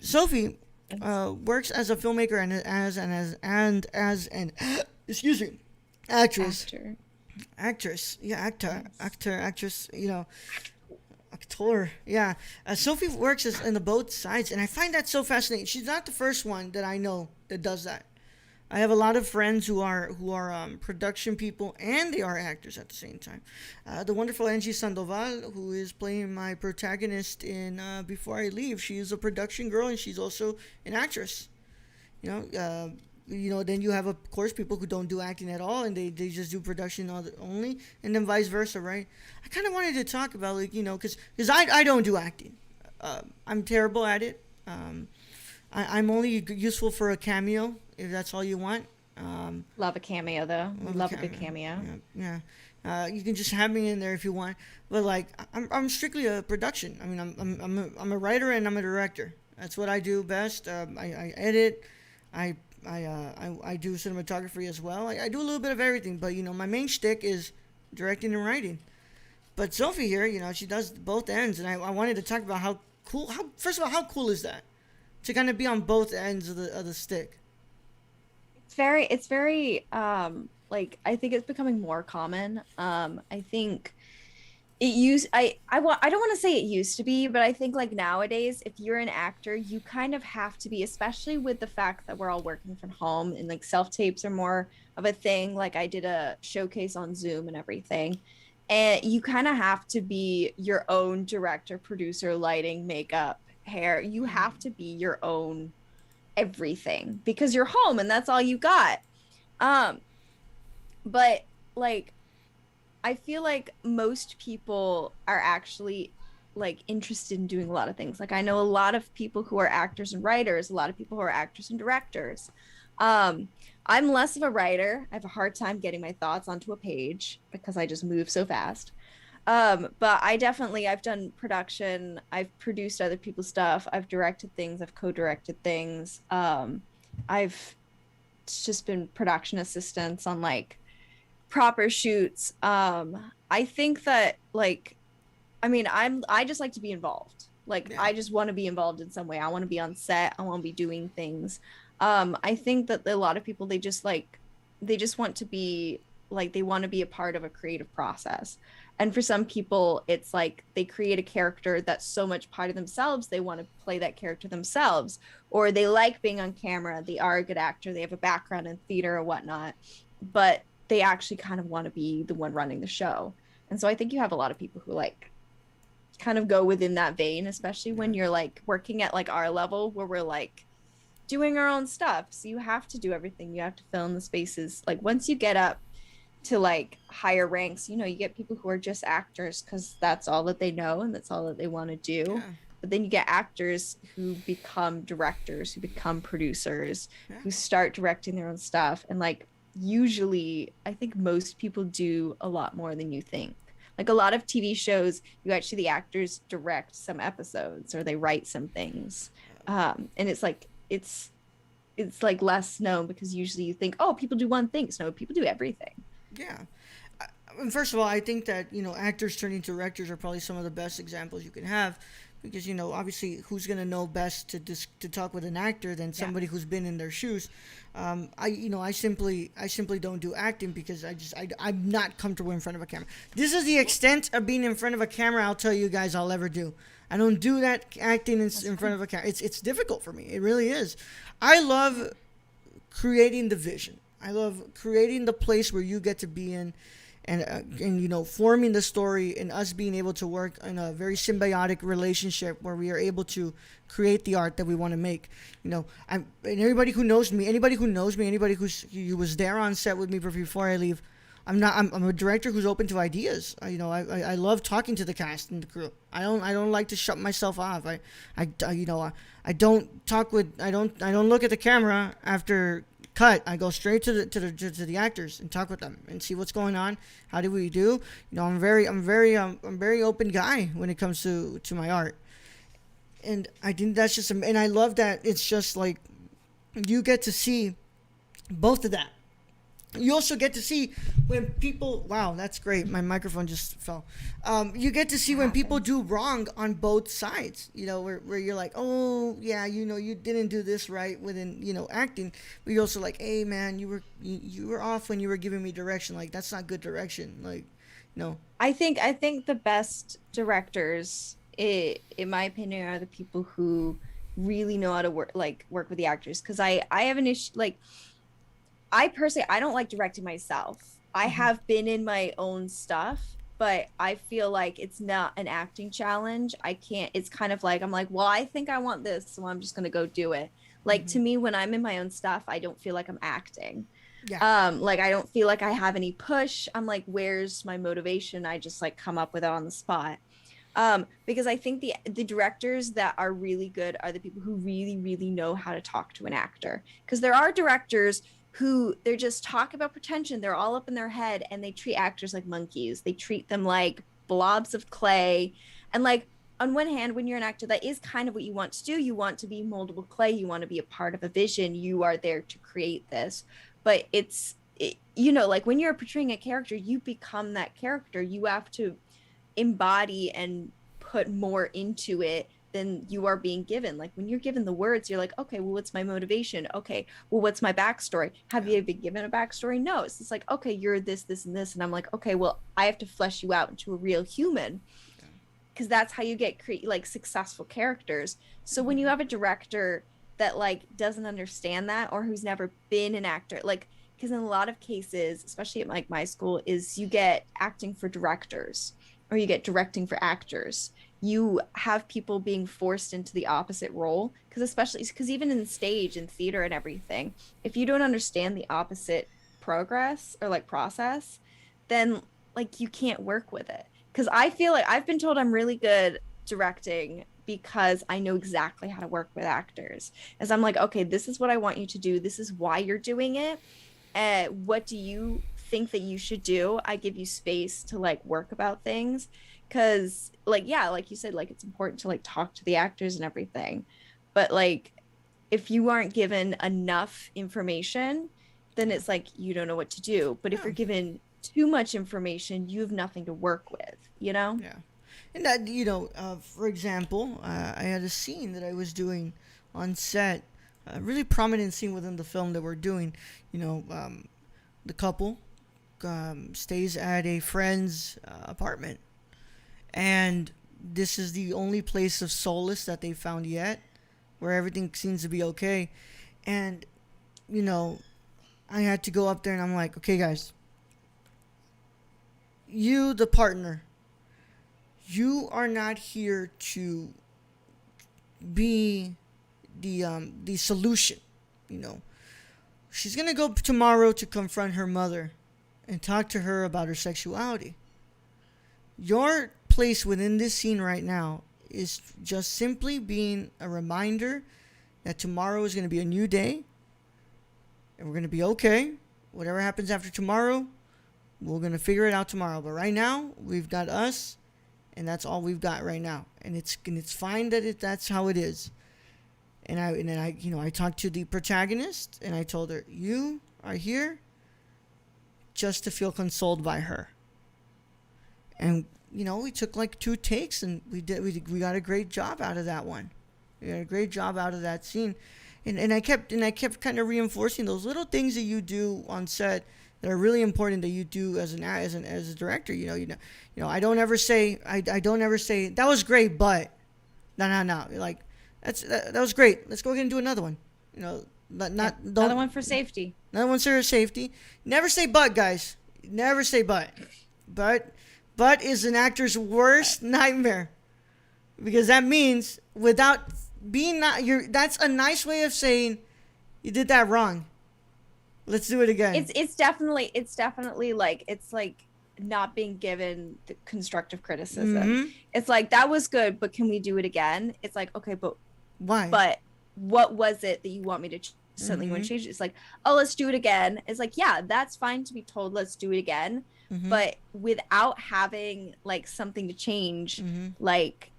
Sophie works as a filmmaker and as an excuse me. Actress, you know, actor, yeah. Sophie works in the both sides, and I find that so fascinating. She's not the first one that I know that does that. I have a lot of friends who are production people, and they are actors at the same time. The wonderful Angie Sandoval, who is playing my protagonist in Before I Leave, she is a production girl, and she's also an actress. Then you have, of course, people who don't do acting at all, and they just do production only, and then vice versa, right? I kind of wanted to talk about, because I don't do acting. I'm terrible at it. I'm only useful for a cameo, if that's all you want. Love a cameo, though. Love a good cameo. Yeah. You can just have me in there if you want, but I'm strictly a production. I mean, I'm a writer and I'm a director. That's what I do best. I edit. I do cinematography as well. I do a little bit of everything, but my main shtick is directing and writing. But Sophie here, she does both ends, and I wanted to talk about how first of all, how cool is that to kind of be on both ends of the stick? It's very I think it's becoming more common. I think I don't want to say it used to be, but I think nowadays, if you're an actor, you kind of have to be, especially with the fact that we're all working from home and self-tapes are more of a thing. I did a showcase on Zoom and everything, and you kind of have to be your own director, producer, lighting, makeup, hair. You have to be your own everything because you're home and that's all you got. But I feel like most people are actually interested in doing a lot of things. I know a lot of people who are actors and writers, a lot of people who are actors and directors. I'm less of a writer. I have a hard time getting my thoughts onto a page because I just move so fast. But I've done production. I've produced other people's stuff. I've directed things. I've co-directed things. I've just been production assistants on proper shoots. I think that like, I mean, I just like to be involved. Like, Yeah. I just want to be involved in some way. I want to be on set. I want to be doing things. I think that a lot of people, they just want to be like, they want to be a part of a creative process. And for some people, it's like they create a character that's so much part of themselves, they want to play that character themselves, or they like being on camera. They are a good actor. They have a background in theater or whatnot, but they actually kind of want to be the one running the show. And so I think you have a lot of people who like kind of go within that vein, especially when you're like working at like our level where we're like doing our own stuff. So you have to do everything. You have to fill in the spaces. Like once you get up to like higher ranks, you know, you get people who are just actors because that's all that they know and that's all that they want to do. Yeah. But then you get actors who become directors, who become producers, who start directing their own stuff. And like usually I think most people do a lot more than you think. Like a lot of TV shows, you actually, the actors direct some episodes or they write some things. And it's like like less known because usually you think, oh, people do one thing. So no, people do everything. Yeah. First of all, I think that, you know, actors turning directors are probably some of the best examples you can have because, you know, obviously who's going to know best to talk with an actor than somebody who's been in their shoes. I simply don't do acting because I'm not comfortable in front of a camera. This is the extent of being in front of a camera I'll tell you guys I'll ever do. I don't do that acting in front of a camera. It's difficult for me. It really is. I love creating the vision. I love creating the place where you get to be in, and you know, forming the story and us being able to work in a very symbiotic relationship where we are able to create the art that we want to make. You know, and anybody who knows me, anybody who was there on set with me before I leave, I'm a director who's open to ideas. I love talking to the cast and the crew. I don't like to shut myself off. I don't look at the camera after cut. I go straight to the actors and talk with them and see what's going on. How do we do? You know, I'm a very open guy when it comes to my art. And I think that's just, and I love that it's just like you get to see both of that. You also get to see when people, wow, that's great. My microphone just fell. You get to see when people do wrong on both sides, you know, where you're like, oh yeah, you know, you didn't do this right within, you know, acting. But you're also like, hey man, you were off when you were giving me direction. Like, that's not good direction. Like, no. I think the best directors, in my opinion, are the people who really know how to work with the actors. Cause I have an issue, like, I personally, I don't like directing myself. I have been in my own stuff, but I feel like it's not an acting challenge. I can't, it's kind of like, I'm like, well, I think I want this, so I'm just going to go do it. Like, to me, when I'm in my own stuff, I don't feel like I'm acting. Yeah. Like, I don't feel like I have any push. I'm like, where's my motivation? I just like come up with it on the spot. Because I think the directors that are really good are the people who really, really know how to talk to an actor. Because there are directors who they're just talk about pretension. They're all up in their head and they treat actors like monkeys. They treat them like blobs of clay. And like, on one hand, when you're an actor, that is kind of what you want to do. You want to be moldable clay. You want to be a part of a vision. You are there to create this. But you know, like when you're portraying a character, you become that character. You have to embody and put more into it than you are being given. Like when you're given the words, you're like, okay, well, what's my motivation? Okay, well, what's my backstory? Have you been given a backstory? No, it's just like, okay, you're this, this, and this. And I'm like, okay, well, I have to flesh you out into a real human, because that's how you get like successful characters. So when you have a director that like doesn't understand that, or who's never been an actor, like, because in a lot of cases, especially at like my school, is you get acting for directors, or you get directing for actors. You have people being forced into the opposite role, because even in stage and theater and everything, if you don't understand the opposite progress or like process, then like you can't work with it. Because I feel like I've been told I'm really good directing because I know exactly how to work with actors. As I'm like, okay, this is what I want you to do. This is why you're doing it. What do you think that you should do? I give you space to like work about things. Because like, yeah, like you said, like it's important to like talk to the actors and everything. But like, if you aren't given enough information, then it's like you don't know what to do. But if you're given too much information, you have nothing to work with, you know? Yeah. And that, you know, for example, I had a scene that I was doing on set, a really prominent scene within the film that we're doing. You know, the couple stays at a friend's apartment, and this is the only place of solace that they found yet, where everything seems to be okay. And, you know, I had to go up there and I'm like, okay, guys, you, the partner, you are not here to be the solution. You know, she's gonna go tomorrow to confront her mother and talk to her about her sexuality. Your place within this scene right now is just simply being a reminder that tomorrow is gonna be a new day, and we're gonna be okay. Whatever happens after tomorrow, we're gonna figure it out tomorrow. But right now, we've got us, and that's all we've got right now. And it's fine that that's how it is. And then I you know, I talked to the protagonist and I told her, you are here just to feel consoled by her. And you know, we took like 2 takes and we got a great job out of that one. We got a great job out of that scene. And I kept kind of reinforcing those little things that you do on set that are really important that you do as a director. You know, I don't ever say that was great, but no. Like that was great. Let's go ahead and do another one. You know, Another one for safety. Another one for safety. Never say but, guys. Never say but. But is an actor's worst nightmare, because that means without being that's a nice way of saying you did that wrong. Let's do it again. It's definitely like, it's like not being given the constructive criticism. Mm-hmm. It's like, that was good, but can we do it again? It's like, okay, but why? But what was it that you want me to something you want to change? It's like, oh, let's do it again. It's like, yeah, that's fine to be told, let's do it again. Mm-hmm. But without having like something to change, like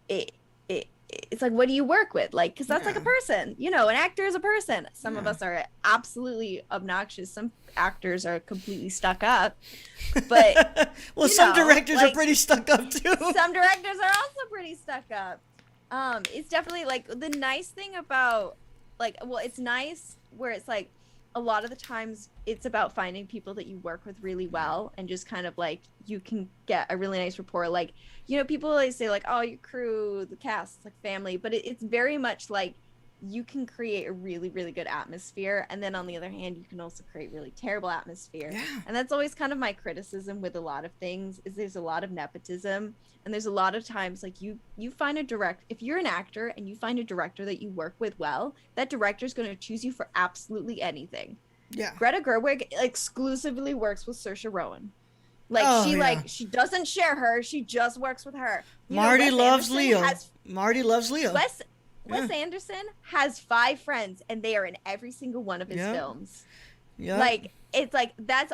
it's like, what do you work with? Like, because that's like a person, you know, an actor is a person. Some of us are absolutely obnoxious. Some actors are completely stuck up. But well, some directors are pretty stuck up too. Some directors are also pretty stuck up. It's definitely like the nice thing about it's nice where it's like a lot of the times it's about finding people that you work with really well and just kind of like you can get a really nice rapport. Like, you know, people always say like, oh, your crew, the cast, it's like family, but it's very much like you can create a really, really good atmosphere. And then on the other hand, you can also create really terrible atmosphere. Yeah. And that's always kind of my criticism with a lot of things is there's a lot of nepotism. And there's a lot of times like you find if you're an actor and you find a director that you work with well, that director is going to choose you for absolutely anything. Yeah. Greta Gerwig exclusively works with Saoirse Ronan. Like she doesn't share her, she just works with her. Marty loves Leo. Marty loves Leo. Wes Anderson has 5 friends and they are in every single one of his films. Yeah. Like, it's like, that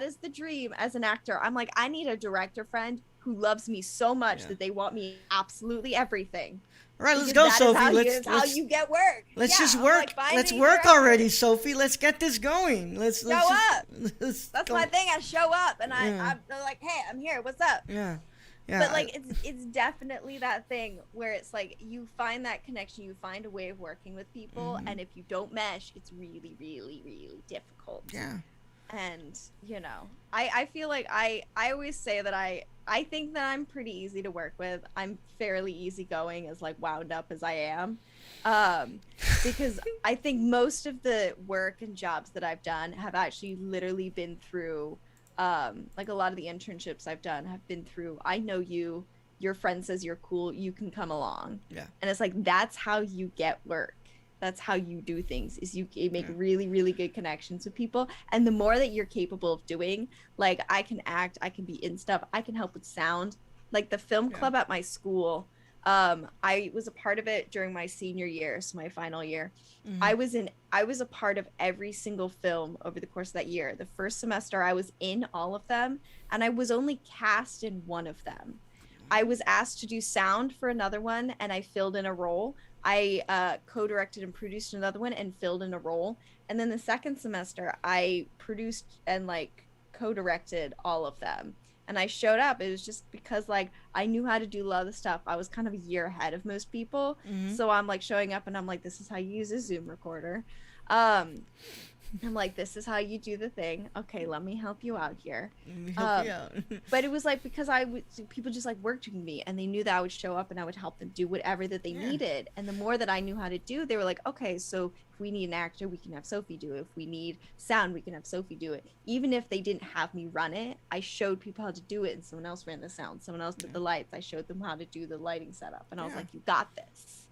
is the dream as an actor. I'm like, I need a director friend who loves me so much that they want me absolutely everything. All right, let's go, Sophie. Let's how you get work. Let's just work. Like, let's work already, Sophie. Let's get this going. Let's show up. That's my thing. I show up and I'm like, hey, I'm here. What's up? Yeah. Yeah, but like it's definitely that thing where it's like you find that connection, you find a way of working with people, and if you don't mesh, it's really, really, really difficult. Yeah. And you know, I feel like I always say that I think that I'm pretty easy to work with. I'm fairly easygoing, as like wound up as I am, because I think most of the work and jobs that I've done have actually literally been through. Like a lot of the internships I've done have been through, I know you, your friend says you're cool, you can come along. Yeah. And it's like, that's how you get work. That's how you do things, is you make really, really good connections with people. And the more that you're capable of doing, like I can act, I can be in stuff, I can help with sound. Like the film club at my school, I was a part of it during my senior year, so my final year. I was a part of every single film over the course of that year. The first semester I was in all of them, and I was only cast in one of them. I was asked to do sound for another one, and I filled in a role. I co-directed and produced another one and filled in a role. And then the second semester I produced and like co-directed all of them. And I showed up. It was just because like I knew how to do a lot of the stuff. I was kind of a year ahead of most people. So I'm like showing up and I'm like, this is how you use a Zoom recorder. I'm like, this is how you do the thing. Okay, let me help you out here. But it was like because people just like worked with me and they knew that I would show up and I would help them do whatever that they needed. And the more that I knew how to do, they were like, okay, so if we need an actor, we can have Sophie do it. If we need sound, we can have Sophie do it. Even if they didn't have me run it, I showed people how to do it, and someone else ran the sound. Someone else did the lights. I showed them how to do the lighting setup, and I was like, you got this.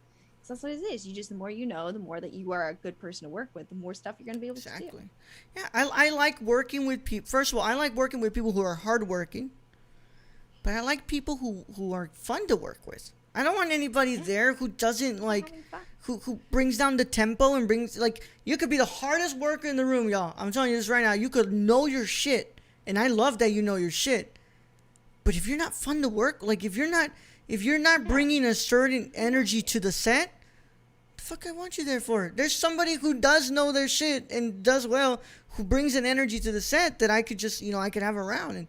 So that's what it is. You just, the more you know, the more that you are a good person to work with, the more stuff you're going to be able to do. Yeah, I like working with people. First of all, I like working with people who are hardworking, but I like people who are fun to work with. I don't want anybody there who doesn't like, who brings down the tempo and brings, like, you could be the hardest worker in the room, y'all. I'm telling you this right now. You could know your shit, and I love that you know your shit. But if you're not fun to work, like, if you're not bringing a certain energy to the set, the fuck I want you there for? There's somebody who does know their shit and does well, who brings an energy to the set that I could just, I could have around. And,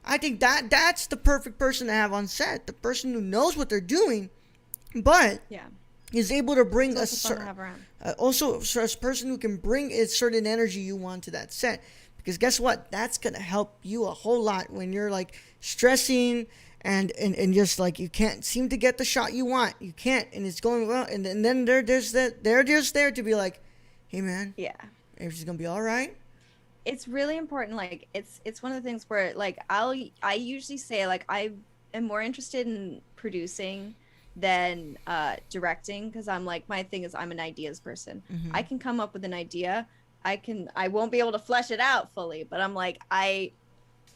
I think that's the perfect person to have on set. The person who knows what they're doing, but is able to bring a person who can bring a certain energy you want to that set. Because guess what? That's going to help you a whole lot when you're like stressing and just like you can't seem to get the shot you want. You can't, and it's going well. And then they're just there to be like, hey man, everything's going to be all right. It's really important. Like it's one of the things where like I usually say like I am more interested in producing than directing, because I'm like, my thing is I'm an ideas person. I can come up with an idea. I won't be able to flesh it out fully, but I'm like, I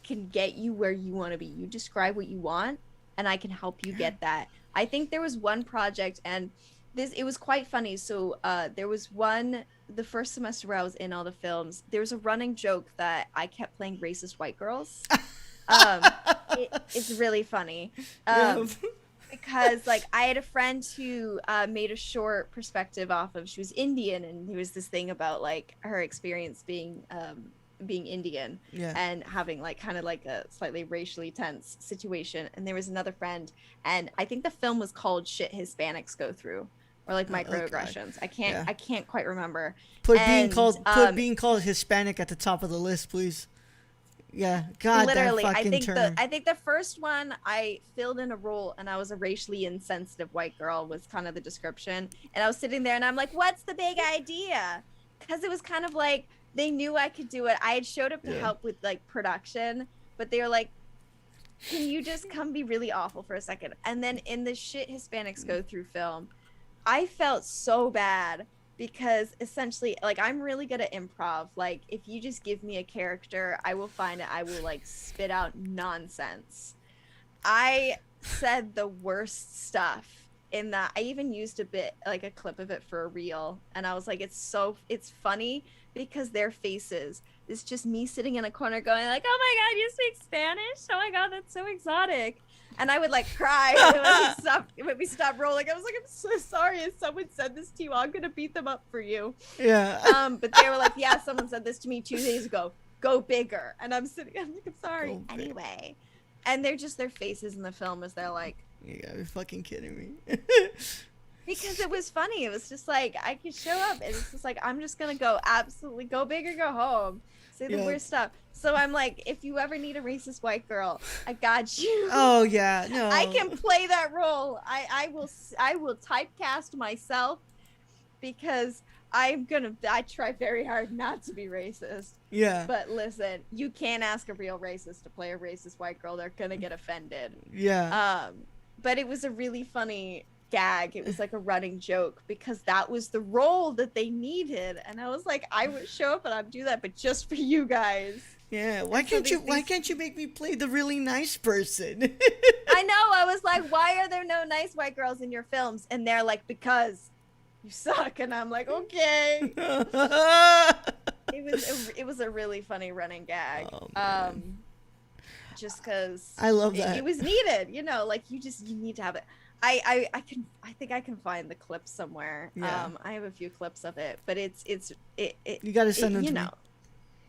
can get you where you want to be. You describe what you want and I can help you get that. I think there was one project, and it was quite funny. So there was the first semester where I was in all the films, there was a running joke that I kept playing racist white girls. It's really funny. Because like I had a friend who made a short perspective off of, she was Indian, and there was this thing about like her experience being Indian and having like kind of like a slightly racially tense situation. And there was another friend, and I think the film was called Shit Hispanics Go Through, or like microaggressions. I can't quite remember. Put being called Hispanic at the top of the list, please. Yeah, God, literally. that fucking term. I think the first one I filled in a role, and I was a racially insensitive white girl was kind of the description. And I was sitting there, and I'm like, "What's the big idea?" Because it was kind of like they knew I could do it. I had showed up to help with like production, but they were like, "Can you just come be really awful for a second?" And then in the Shit Hispanics Go Through film, I felt so bad. Because essentially, like, I'm really good at improv. Like, if you just give me a character, I will find it. I will, like, spit out nonsense. I said the worst stuff in that. I even used a clip of it for a reel. And I was like, it's funny because their faces. It's just me sitting in a corner going, like, oh my God, you speak Spanish? Oh my God, that's so exotic. And I would like cry. It would be stop rolling. I was like, I'm so sorry. If someone said this to you, I'm gonna beat them up for you. Yeah. But they were like, yeah, someone said this to me 2 days ago. Go bigger. And I'm like, I'm sorry. Anyway. And they're just their faces in the film as they're like, you gotta be fucking kidding me. Because it was funny. It was just like I could show up, and it's just like I'm just gonna go absolutely go big or go home. Say the worst stuff. So I'm like, if you ever need a racist white girl, I got you. Oh yeah, no. I can play that role. I will typecast myself because I try very hard not to be racist. Yeah. But listen, you can't ask a real racist to play a racist white girl. They're gonna get offended. Yeah. But it was a really funny gag. It was like a running joke because that was the role that they needed, and I was like, I would show up and I'd do that, but just for you guys. Yeah. Why can't you make me play the really nice person? I know. I was like, why are there no nice white girls in your films? And they're like, because you suck. And I'm like, okay. It was a really funny running gag. Oh, just because I love that. It was needed, like you need to have it. I think I can find the clip somewhere. I have a few clips of it, but you got to send them to me.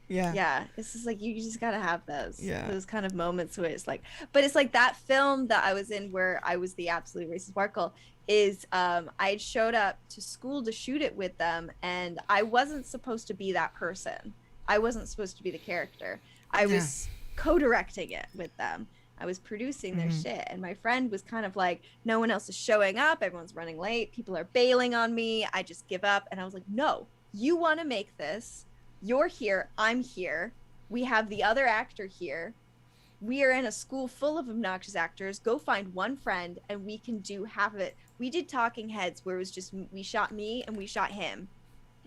Yeah, it's just like you just gotta have those kind of moments where it's like, but it's like that film that I was in where I was the absolute racist Sparkle is I showed up to school to shoot it with them, and I wasn't supposed to be that person. I wasn't supposed to be the character. I was co-directing it with them. I was producing their shit, and my friend was kind of like, no one else is showing up, everyone's running late, people are bailing on me, I just give up. And I was like, no, you want to make this, you're here, I'm here, we have the other actor here, we are in a school full of obnoxious actors, go find one friend and we can do half of it. We did talking heads where it was just, we shot me and we shot him,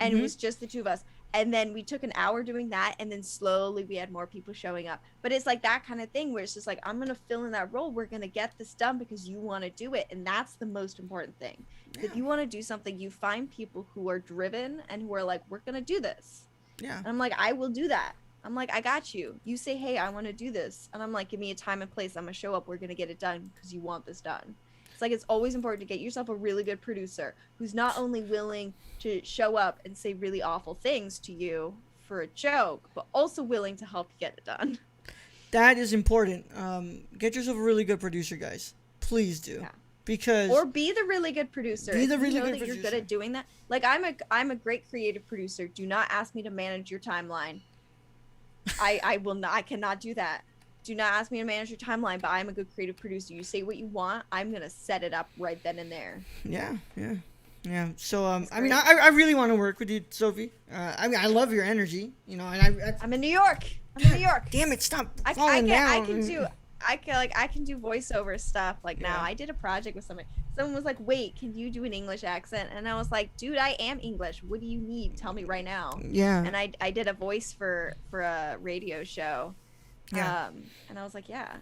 and it was just the two of us. And then we took an hour doing that, and then slowly we had more people showing up. But it's like that kind of thing where it's just like, I'm going to fill in that role. We're going to get this done because you want to do it. And that's the most important thing. Yeah. If you want to do something, you find people who are driven and who are like, we're going to do this. Yeah. And I'm like, I will do that. I'm like, I got you. You say, hey, I want to do this. And I'm like, give me a time and place. I'm going to show up. We're going to get it done because you want this done. Like, it's always important to get yourself a really good producer who's not only willing to show up and say really awful things to you for a joke, but also willing to help you get it done. That is important. Get yourself a really good producer, guys. Please do. Yeah. Because or be the really good producer. Be the really good producer. You're good at doing that. Like, I'm a great creative producer. Do not ask me to manage your timeline. I will not. I cannot do that. Do not ask me to manage your timeline, but I'm a good creative producer. You say what you want, I'm going to set it up right then and there. Yeah. So, I mean, I really want to work with you, Sophie. I mean, I love your energy, you know, and I'm in New York. Damn it, stop falling down. I can do voiceover stuff. Like, now I did a project with someone. Someone was like, wait, can you do an English accent? And I was like, dude, I am English. What do you need? Tell me right now. Yeah. And I did a voice for a radio show. Yeah. And I was like, yeah.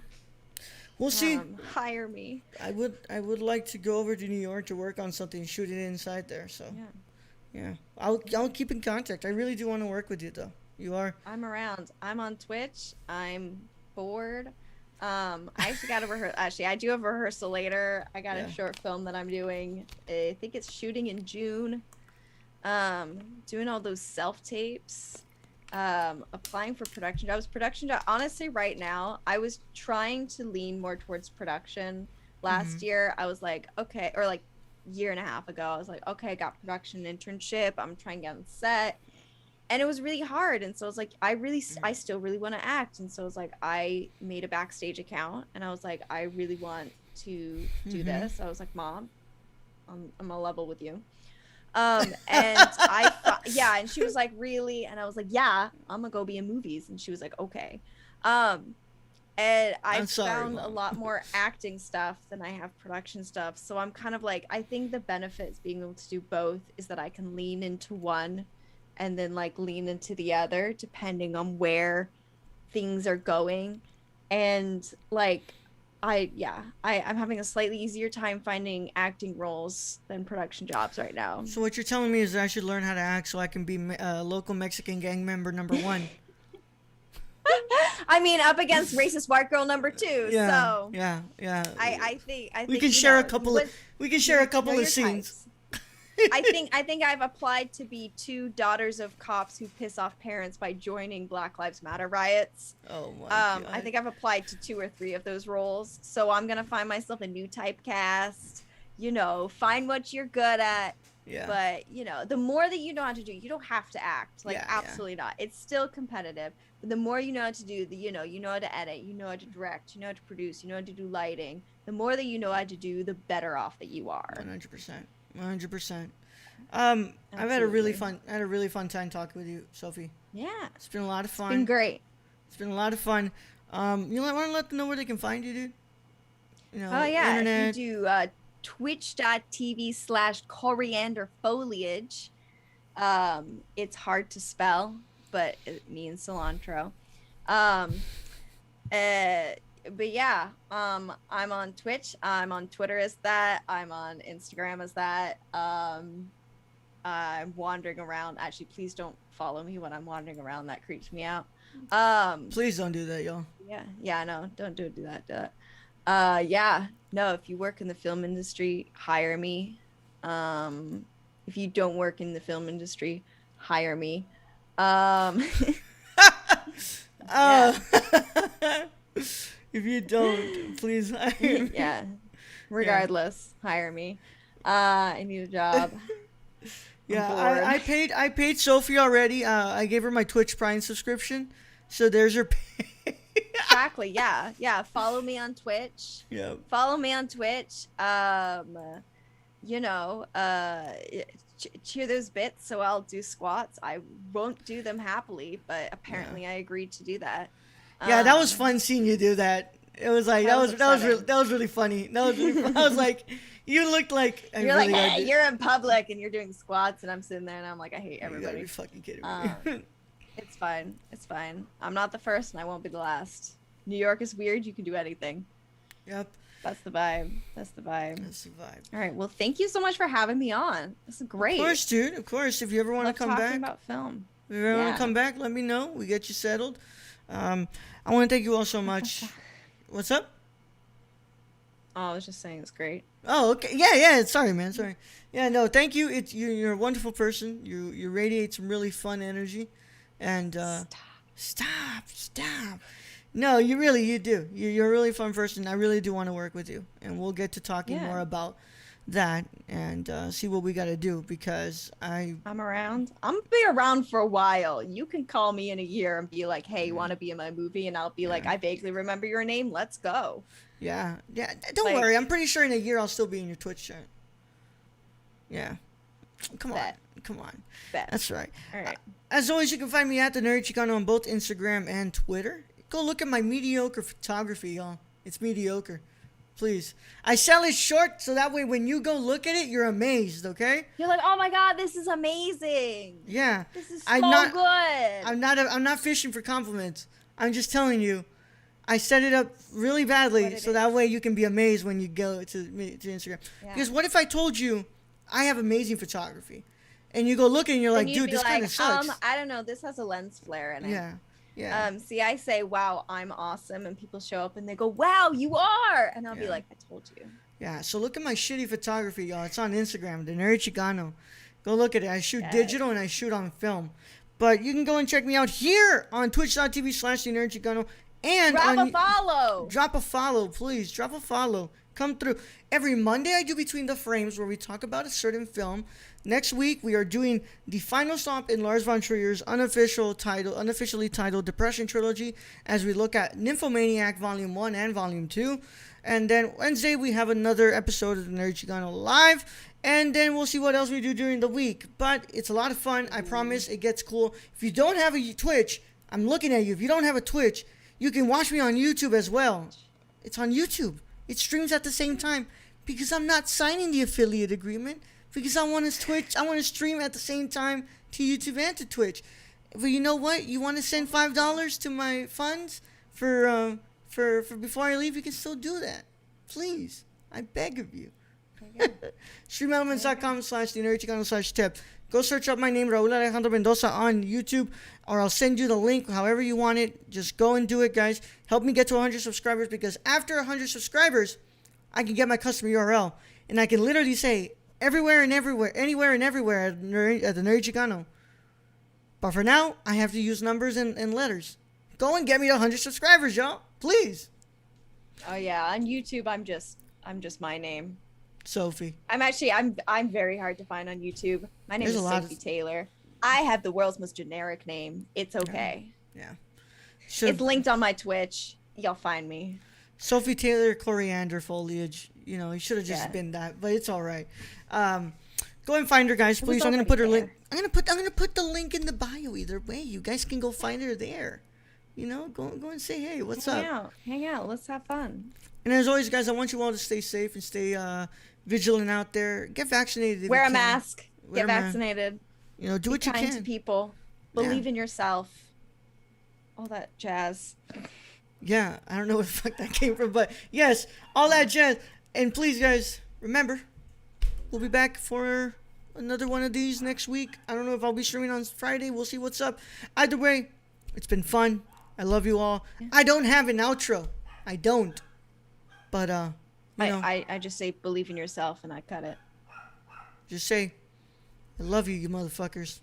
We'll see. Hire me. I would like to go over to New York to work on something, shoot it inside there. So yeah. I'll keep in contact. I really do want to work with you though. You are. I'm around. I'm on Twitch. I'm bored. I actually got a rehearsal. Actually, I do have a rehearsal later. I got a short film that I'm doing. I think it's shooting in June. Doing all those self tapes. Applying for production jobs. Honestly, right now, I was trying to lean more towards production. Last year, I was like, okay, or like year and a half ago, I was like, okay, I got production internship. I'm trying to get on set. And it was really hard. And so I was like, I still really want to act. And so I was like, I made a backstage account and I was like, I really want to do this. I was like, Mom, I'm on level with you. And and she was like, really? And I was like, yeah, I'm gonna go be in movies. And she was like, okay. And I found a lot more acting stuff than I have production stuff. So I'm kind of like, I think the benefits being able to do both is that I can lean into one and then like lean into the other depending on where things are going. And like, I'm having a slightly easier time finding acting roles than production jobs right now. So what you're telling me is that I should learn how to act so I can be local Mexican gang member number 1. I mean, up against racist white girl number 2. Yeah, so yeah. I think we can share a couple of scenes. Types. I think I've applied to be 2 daughters of cops who piss off parents by joining Black Lives Matter riots. Oh my God. I think I've applied to 2 or 3 of those roles. So I'm gonna find myself a new typecast. You know, find what you're good at. Yeah. But you know, the more that you know how to do, you don't have to act. Like absolutely not. It's still competitive. But the more you know how to do, you know how to edit, you know how to direct, you know how to produce, you know how to do lighting. The more that you know how to do, the better off that you are. 100%. I've had a really fun time talking with you, Sophie. Yeah. It's been a lot of fun. It's been great. It's been a lot of fun. You want to let them know where they can find you, dude? You know, internet. You do twitch.tv/CorianderFoliage. It's hard to spell, but it means cilantro. But yeah, I'm on Twitch. I'm on Twitter as that. I'm on Instagram as that. I'm wandering around. Actually, please don't follow me when I'm wandering around. That creeps me out. Please don't do that, y'all. Yeah, no, don't do that. No, if you work in the film industry, hire me. If you don't work in the film industry, hire me. If you don't, please hire me. Yeah. Regardless, hire me. I need a job. Yeah, I paid Sophie already. I gave her my Twitch Prime subscription, so there's her pay. Exactly. Yeah. Follow me on Twitch. Yeah. Follow me on Twitch. You know, cheer those bits. So I'll do squats. I won't do them happily, but apparently I agreed to do that. Yeah, that was fun seeing you do that. It was like that was really funny. That was really fun. I was like, you looked like you're really like, hey, you're in public and you're doing squats, and I'm sitting there and I'm like, I hate everybody. You're fucking kidding me. It's fine. It's fine. I'm not the first, and I won't be the last. New York is weird. You can do anything. Yep. That's the vibe. That's the vibe. That's the vibe. All right. Well, thank you so much for having me on. This is great. Of course, dude. Of course. If you ever want to come back. Talking about film. If you ever want to come back, let me know. We get you settled. I want to thank you all so much. What's up? Oh, I was just saying it's great. Oh, okay. Yeah. Sorry, man. Sorry. Yeah, no, thank you. You're a wonderful person. You radiate some really fun energy. And stop. No, you do. You're a really fun person. I really do want to work with you, and we'll get to talking more about that and see what we got to do, because I'm around. I'm gonna be around for a while. You can call me in a year and be like, hey, you want to be in my movie? And I'll be like, I vaguely remember your name. Let's go. Yeah. Don't worry. I'm pretty sure in a year I'll still be in your Twitch chat. Yeah. Come on. That's right. All right. As always, you can find me at the Nerd Chicano on both Instagram and Twitter. Go look at my mediocre photography, y'all. It's mediocre. Please. I sell it short, so that way when you go look at it, you're amazed, okay? You're like, oh my God, this is amazing. Yeah. This is so good. I'm not fishing for compliments. I'm just telling you, I set it up really badly, so that way you can be amazed when you go to Instagram. Yeah. Because what if I told you I have amazing photography, and you go look and you're like, dude, this kind of sucks. I don't know. This has a lens flare in it. Yeah. See, I say, wow, I'm awesome, and people show up and they go, wow, you are, and I'll be like, I told you. Yeah. So look at my shitty photography, y'all. It's on Instagram, the Nerd Chicano. Go look at it. I shoot digital and I shoot on film, but you can go and check me out here on Twitch.tv/the Nerd Chicano. And drop a follow, please. Drop a follow. Come through. Every Monday I do Between the Frames, where we talk about a certain film. Next week we are doing the final stop in Lars von Trier's unofficially titled Depression Trilogy, as we look at Nymphomaniac Volume 1 and Volume 2. And then Wednesday we have another episode of the Nerd Chicano Live. And then we'll see what else we do during the week. But it's a lot of fun. I promise it gets cool. If you don't have a Twitch, I'm looking at you. If you don't have a Twitch, you can watch me on YouTube as well. It's on YouTube. It streams at the same time, because I'm not signing the affiliate agreement, because I want to stream at the same time to YouTube and to Twitch. But you know what? You want to send $5 to my funds for before I leave, you can still do that. Please. I beg of you. StreamElements.com/thenerdchicano/tip. Go search up my name, Raul Alejandro Mendoza, on YouTube, or I'll send you the link however you want it. Just go and do it, guys. Help me get to 100 subscribers, because after 100 subscribers, I can get my custom URL. And I can literally say anywhere and everywhere at the Nerd Chicano. But for now, I have to use numbers and letters. Go and get me to 100 subscribers, y'all. Please. Oh, yeah. On YouTube, I'm just my name. Sophie. I'm very hard to find on YouTube. My name is Sophie Taylor. I have the world's most generic name. It's okay. Yeah. It's linked on my Twitch. You'll find me. Sophie Taylor, CorianderFoliage. You know, you should have just been that, but it's all right. Go and find her, guys, please. I'm gonna put her link. I'm gonna put the link in the bio. Either way, you guys can go find her there. You know, go and say, hey, what's up? Hang out. Let's have fun. And as always, guys, I want you all to stay safe and stay vigilant out there. Get vaccinated. Wear a mask. Get vaccinated. You know, do what you can. Be kind to people. Believe in yourself. All that jazz. Yeah, I don't know where the fuck that came from, but yes, all that jazz. And please, guys, remember, we'll be back for another one of these next week. I don't know if I'll be streaming on Friday. We'll see what's up. Either way, it's been fun. I love you all. Yeah. I don't have an outro. I don't. But, you know. I just say believe in yourself, and I cut it. Just say, I love you, you motherfuckers.